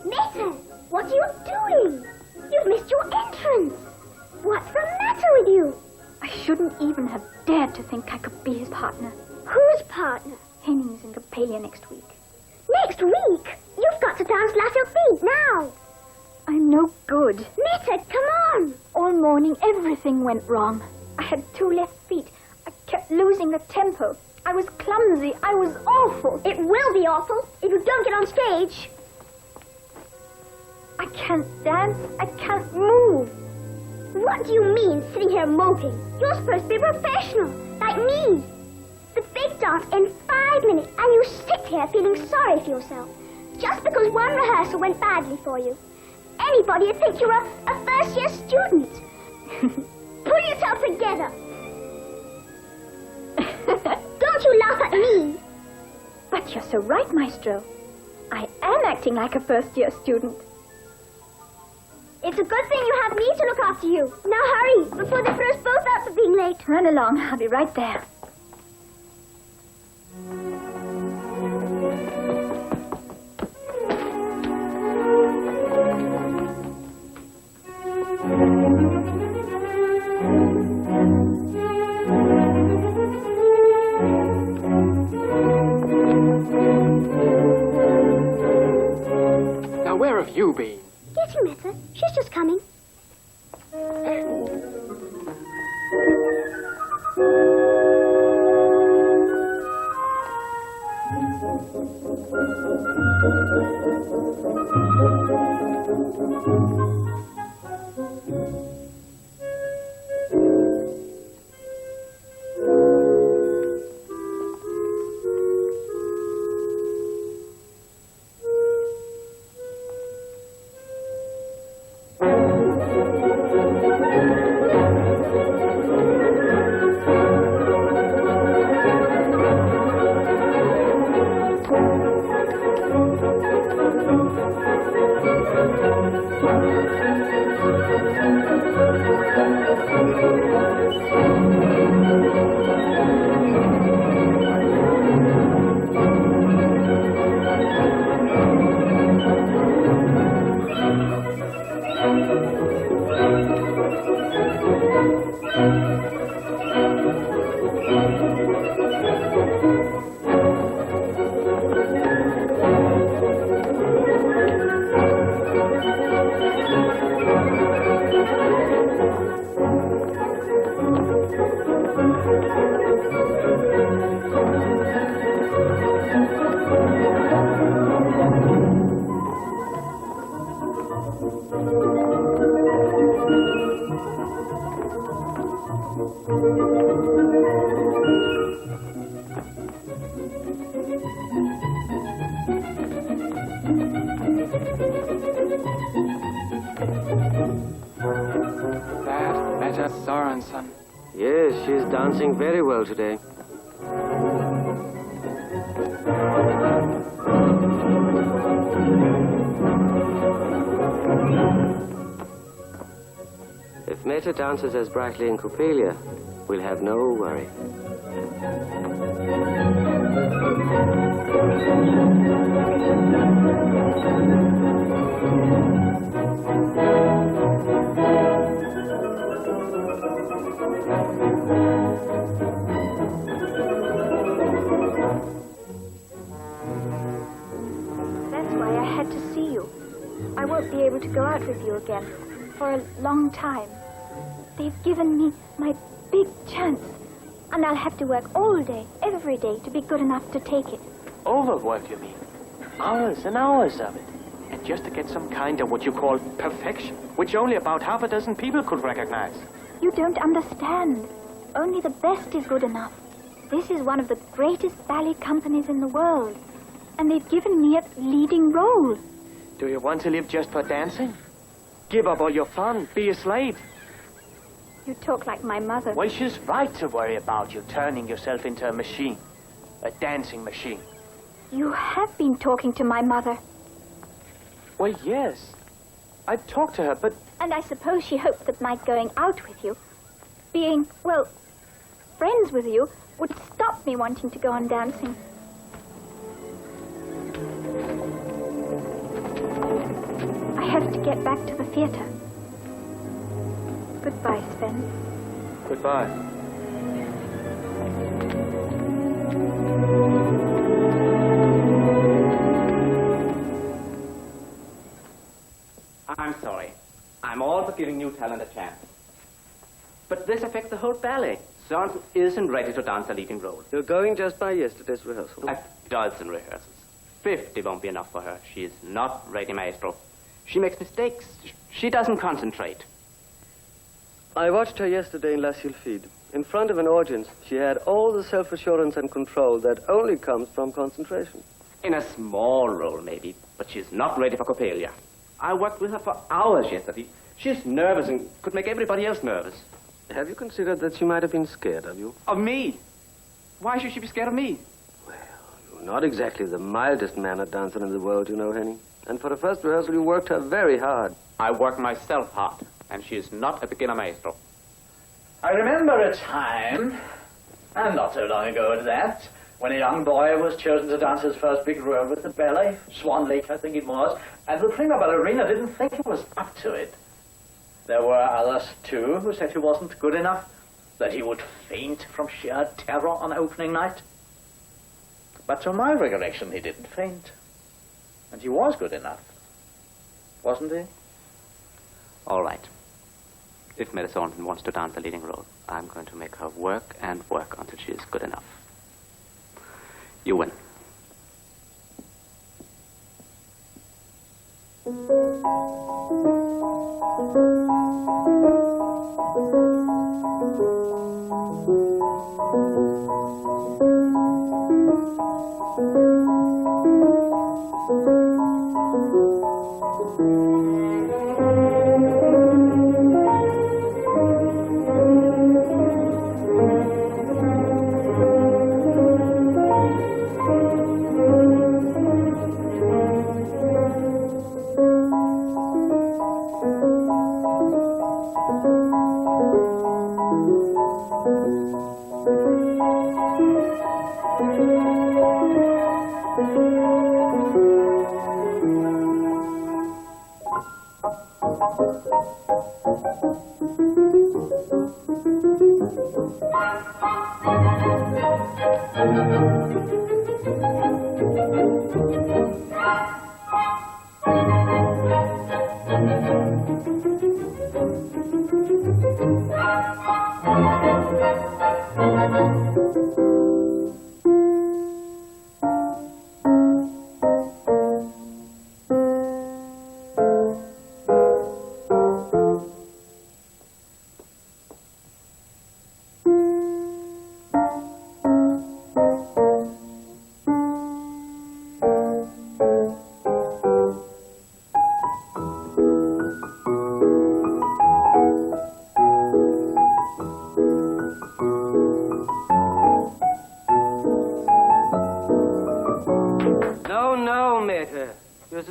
S4: Netta, what are you doing? You've missed your entrance. What's the matter with you? I shouldn't even have dared to think I could be his partner. Whose partner? Hennings in Capella next week. Next week? You've got to dance La Sylphide now. I'm no good. Netta, come on. All morning, everything went wrong. I had two left feet. I kept losing the tempo. I was clumsy. I was awful. It will be awful if you don't get on stage. I can't dance. I can't move. What do you mean, sitting here moping? You're supposed to be professional, like me. The big dance in 5 minutes, and you sit here feeling sorry for yourself, just because one rehearsal went badly for you. Anybody would think you're a first-year student. Pull yourself together. Don't you laugh at me. But you're so right, Maestro. I am acting like a first-year student. It's a good thing you have me to look after you. Now hurry, before they throw us both out for being late. Run along. I'll be right there.
S12: Now, where have you been?
S4: Getting Meta. She's just coming.
S12: That Meta Sorensen.
S1: Yes, she's dancing very well today. If Meta dances as brightly in Coppelia, we'll have no worry.
S4: That's why I had to see you. I won't be able to go out with you again for a long time. They've given me my big chance, and I'll have to work all day, every day, to be good enough to take it.
S7: Overwork, you mean? Hours and hours of it. And just to get some kind of what you call perfection, which only about half a dozen people could recognize.
S4: You don't understand. Only the best is good enough. This is one of the greatest ballet companies in the world, and they've given me a leading role.
S7: Do you want to live just for dancing? Give up all your fun, be a slave.
S4: You talk like my mother.
S7: Well, she's right to worry about you turning yourself into a machine. A dancing machine.
S4: You have been talking to my mother.
S7: Well, yes. I'd talk to her, but...
S4: And I suppose she hoped that my going out with you, being, well, friends with you, would stop me wanting to go on dancing. I have to get back to the theater. Goodbye, Sven.
S7: Goodbye.
S11: I'm sorry. I'm all for giving new talent a chance. But this affects the whole ballet. Sorensen isn't ready to dance a leading role.
S1: You're going just by yesterday's rehearsal.
S11: A dozen rehearsals. 50 won't be enough for her. She is not ready, maestro. She makes mistakes. She doesn't concentrate.
S1: I watched her yesterday in La Sylphide. In front of an audience, she had all the self-assurance and control that only comes from concentration.
S11: In a small role, maybe, but she's not ready for Coppelia. I worked with her for hours yesterday. She's nervous and could make everybody else nervous.
S1: Have you considered that she might have been scared of you?
S11: Of me? Why should she be scared of me?
S1: Well, you're not exactly the mildest mannered dancer in the world, you know, Henning. And for the first rehearsal, you worked her very hard.
S11: I work myself hard, and she is not a beginner maestro.
S9: I remember a time, and not so long ago at that, when a young boy was chosen to dance his first big role with the ballet, Swan Lake, I think it was, and the prima ballerina didn't think he was up to it. There were others, too, who said he wasn't good enough, that he would faint from sheer terror on opening night. But to my recollection, he didn't faint. And he was good enough, wasn't he?
S11: All right. If Meta Sorensen wants to dance a leading role, I'm going to make her work and work until she is good enough. You win.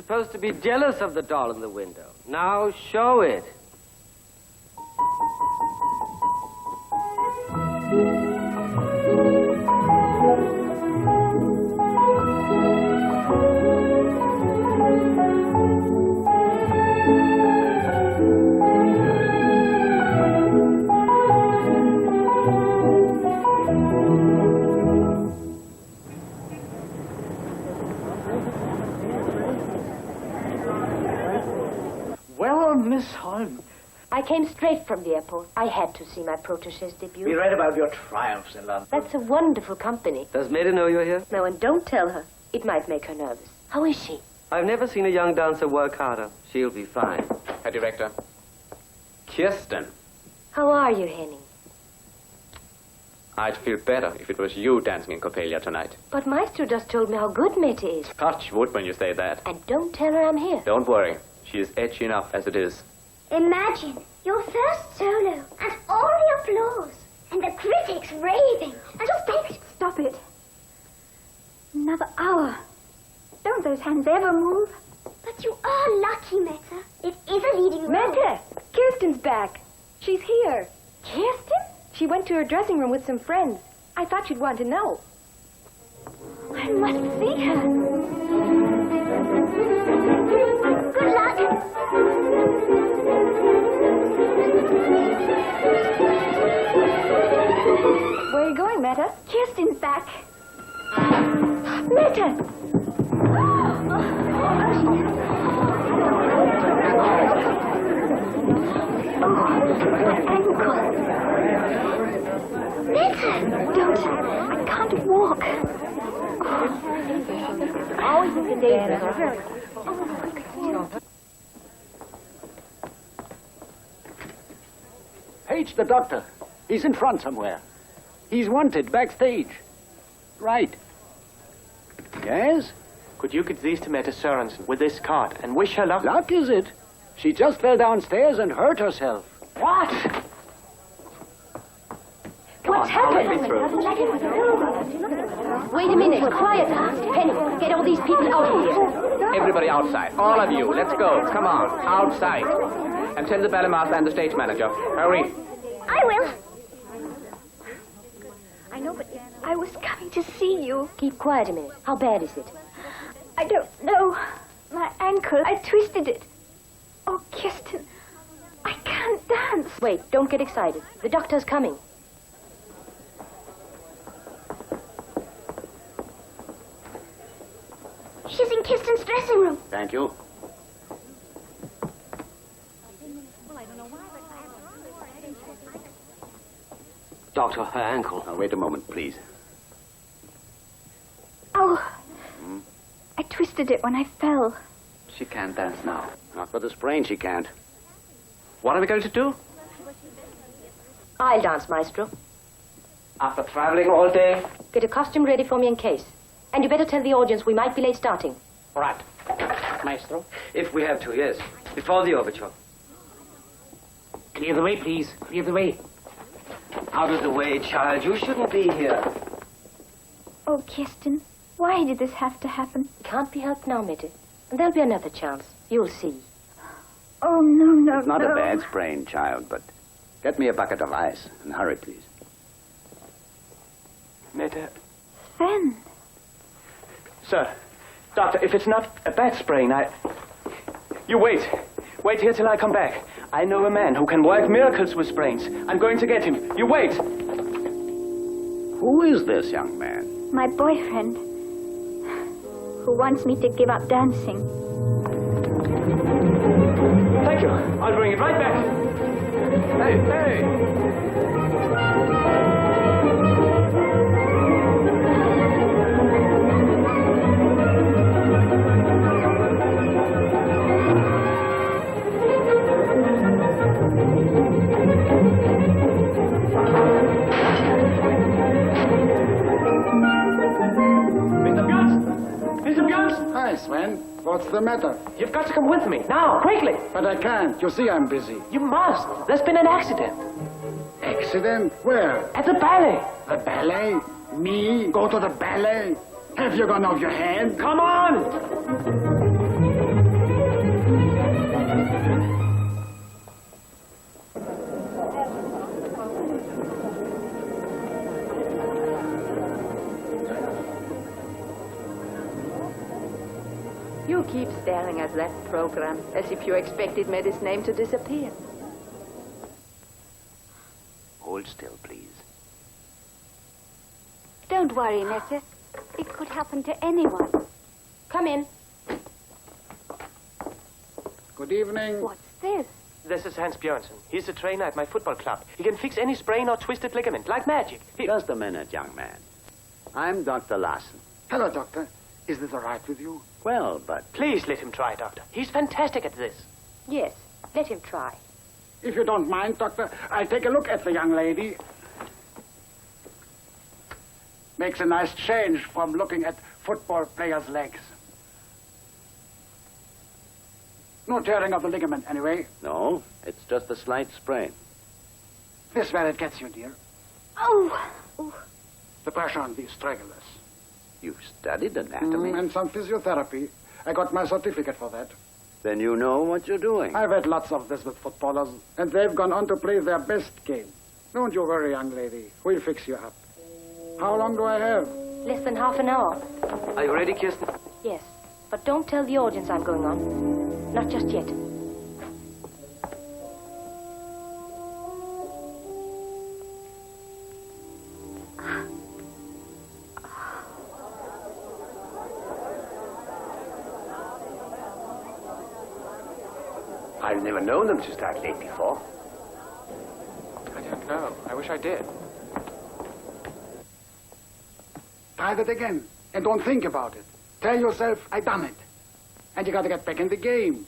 S1: supposed to be jealous of the doll in the window. Now show it.
S9: Well, Miss Holm,
S3: I came straight from the airport. I had to see my protégé's debut.
S9: we read about your triumphs in London.
S3: That's a wonderful company.
S1: Does Maida know you're here?
S3: No, and don't tell her. It might make her nervous. How is she?
S1: I've never seen a young dancer work harder. She'll be fine.
S11: Herr Director. Kirsten.
S3: How are you, Henning?
S11: I'd feel better if it was you dancing in Coppelia tonight.
S3: But Maestro just told me how good Mette is.
S11: Touch wood when you say that.
S3: And don't tell her I'm here.
S11: Don't worry. She is edgy enough as it is.
S4: Imagine your first solo and all the applause and the critics raving. And stop it.
S13: Stop it. Another hour. Don't those hands ever move?
S4: But you are lucky, Meta. It is a leading role.
S13: Mette! Kirsten's back. She's here. Kirsten? She went to her dressing room with some friends. I thought you'd want to know.
S4: I must see her. Good luck.
S13: Where are you going, Mette?
S4: Kirsten's back.
S13: Mette!
S4: Don't. I can't walk.
S3: Always in the danger.
S14: Page the doctor. He's in front somewhere. He's wanted backstage. Right. Yes?
S7: Could you get these to Meta Sørensen with this card and wish her luck?
S14: Luck, is it? She just fell downstairs and hurt herself.
S7: What?
S3: What's happened? Wait a minute. Quiet. Penny, get all these people out of here.
S11: Everybody outside. All of you. Let's go. Come on. Outside. And tell the ballet master and the stage manager. Hurry.
S4: I will.
S13: I know, but I was coming to see you.
S3: Keep quiet a minute. How bad is it?
S13: I don't know. My ankle, I twisted it. Oh, Kirsten, I can't dance.
S3: Wait, don't get excited. The doctor's coming.
S4: She's in Kirsten's dressing room.
S14: Thank you.
S1: Doctor, her ankle.
S14: Now, wait a moment, please.
S13: Oh, I twisted it when I fell.
S11: She can't dance now.
S14: Not with the sprain, she can't.
S11: What are we going to do?
S3: I'll dance, Maestro.
S1: After traveling all day?
S3: Get a costume ready for me in case. And you better tell the audience we might be late starting.
S1: Right.
S14: Maestro?
S1: If we have to, yes. Before the overture.
S14: Clear the way, please. Clear the way.
S1: Out of the way, child. You shouldn't be here.
S13: Oh, Kirsten, why did this have to happen?
S3: It can't be helped now, Mette. And there'll be another chance. You'll see.
S13: Oh, no,
S14: It's not
S13: no.
S14: a bad sprain, child, but get me a bucket of ice. And hurry, please.
S7: Meta.
S13: Sven.
S7: Sir, doctor, if it's not a bad sprain, You wait. Wait here till I come back. I know a man who can work miracles with sprains. I'm going to get him. You wait.
S14: Who is this young man?
S13: My boyfriend, who wants me to give up dancing.
S7: Thank you. I'll bring it right back. Hey, hey.
S15: Hi, Sven. What's the matter?
S7: You've got to come with me, now, quickly.
S15: But I can't. You see I'm busy.
S7: You must. There's been an accident.
S15: Accident? Where?
S7: At the ballet.
S15: The ballet? Me? Go to the ballet? Have you gone off your head?
S7: Come on!
S5: You keep staring at that program as if you expected Mede's name to disappear.
S8: Hold still, please.
S4: Don't worry, Mette. It could happen to anyone.
S3: Come in.
S15: Good evening.
S4: What's this?
S7: This is Hans Björnsen. He's the trainer at my football club. He can fix any sprain or twisted ligament, like magic.
S14: Just a minute, young man. I'm Dr. Larson.
S15: Hello, Doctor. Is this all right with you?
S14: Well, but...
S7: Please let him try, Doctor. He's fantastic at this.
S3: Yes, let him try.
S15: If you don't mind, Doctor, I'll take a look at the young lady. Makes a nice change from looking at football players' legs. No tearing of the ligament, anyway.
S14: No, it's just a slight sprain.
S15: This where it gets you, dear.
S4: Oh! Ooh.
S15: The pressure on these stragglers.
S14: You've studied anatomy.
S15: And some physiotherapy. I got my certificate for that.
S14: Then you know what you're doing.
S15: I've had lots of this with footballers, and they've gone on to play their best game. Don't you worry, young lady. We'll fix you up. How long do I have?
S3: Less than half an hour.
S7: Are you ready, Kirsten?
S3: Yes, but don't tell the audience I'm going on. Not just yet.
S14: I've never known them to start late before.
S12: I don't know. I wish I did.
S15: Try that again, and don't think about it. Tell yourself, I done it. And you gotta get back in the game.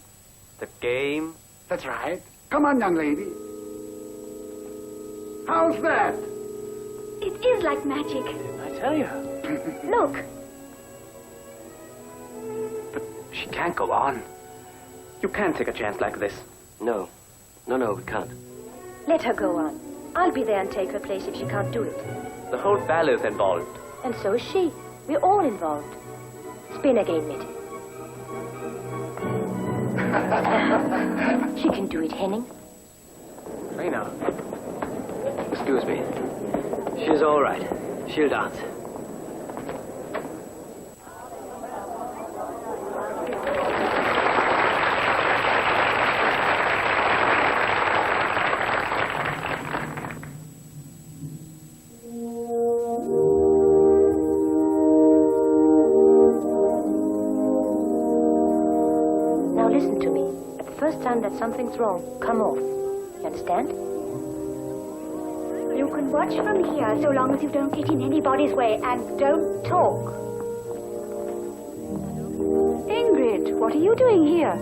S7: The game?
S15: That's right. Come on, young lady. How's that?
S4: It is like magic.
S7: I tell you.
S4: Look.
S7: But she can't go on. You can't take a chance like this.
S8: No. No, we can't.
S3: Let her go on. I'll be there and take her place if she can't do it.
S7: The whole ballet's involved.
S3: And so is she. We're all involved. Spin again, Mette. She can do it, Henning.
S7: Trainer. Excuse me. She's all right. She'll dance.
S3: Now listen to me. At the first time that something's wrong, come off. You understand?
S4: You can watch from here so long as you don't get in anybody's way and don't talk.
S5: Ingrid, what are you doing here?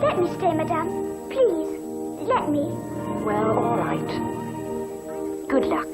S4: Let me stay, madame. Please, let me.
S3: Well, all right. Good luck.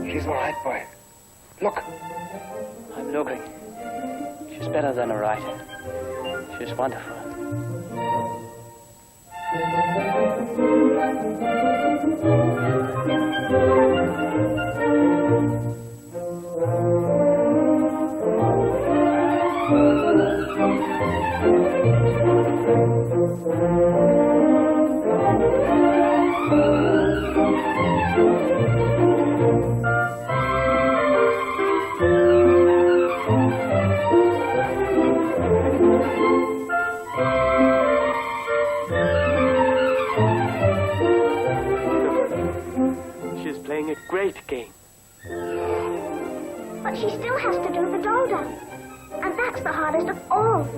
S15: She's all right, boy. Look.
S7: I'm looking. She's better than a writer. She's wonderful. She is playing a great game.
S4: But she still has to do the doll dance. And that's the hardest of all.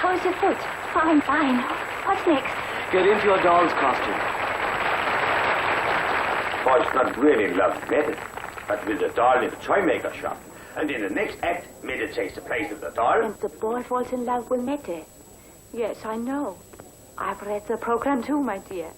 S3: How's your foot?
S4: Fine, fine. What's next?
S7: Get into your doll's costume.
S8: Boy's not really in love with Mette, but with the doll in the toy maker shop. And in the next act, Mette takes the place of the doll.
S3: And the boy falls in love with Mette. Yes, I know. I've read the program too, my dear.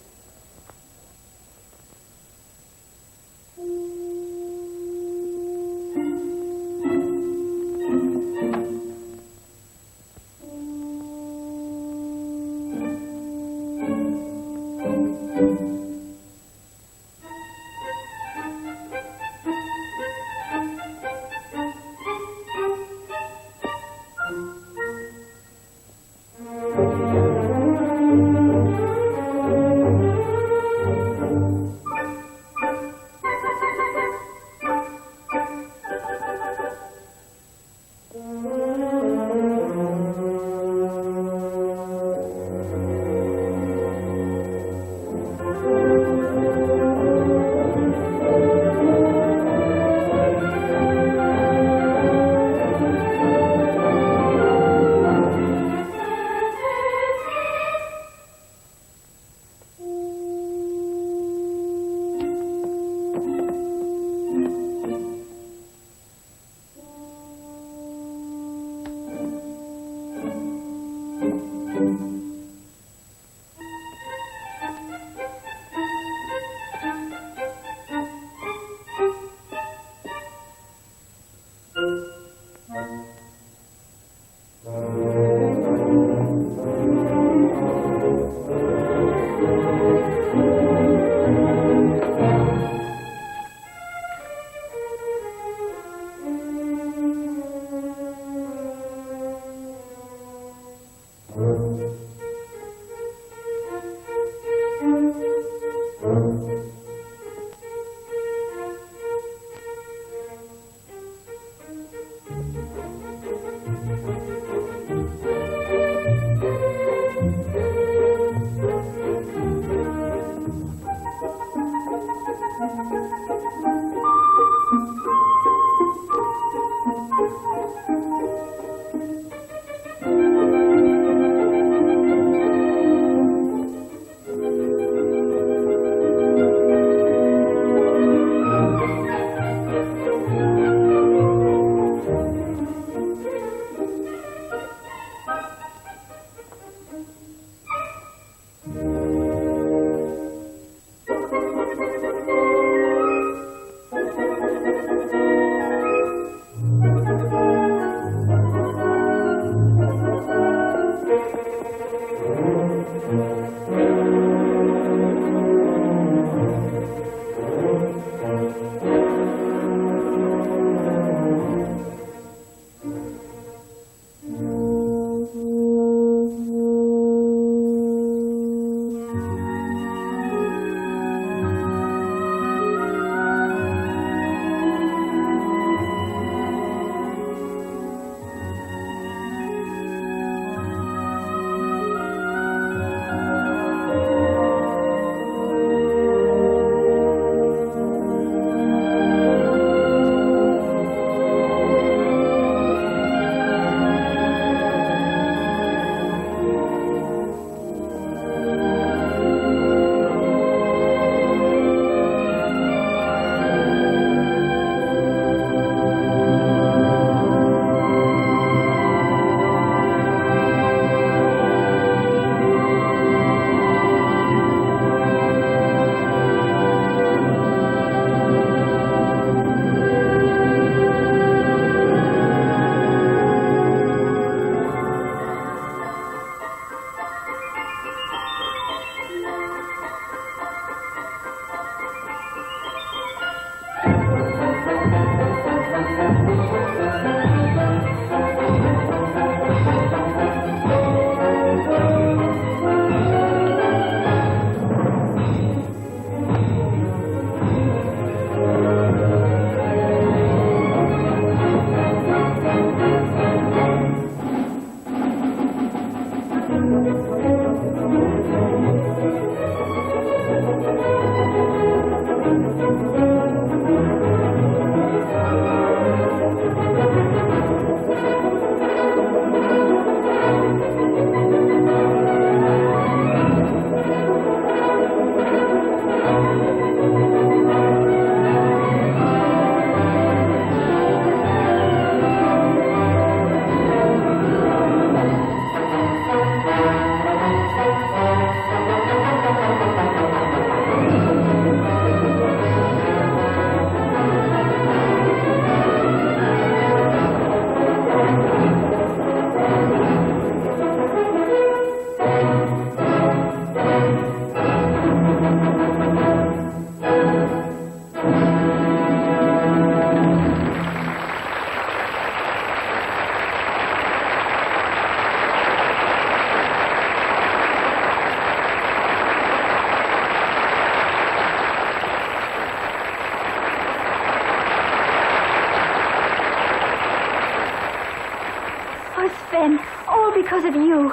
S13: Oh, Sven, all because of you.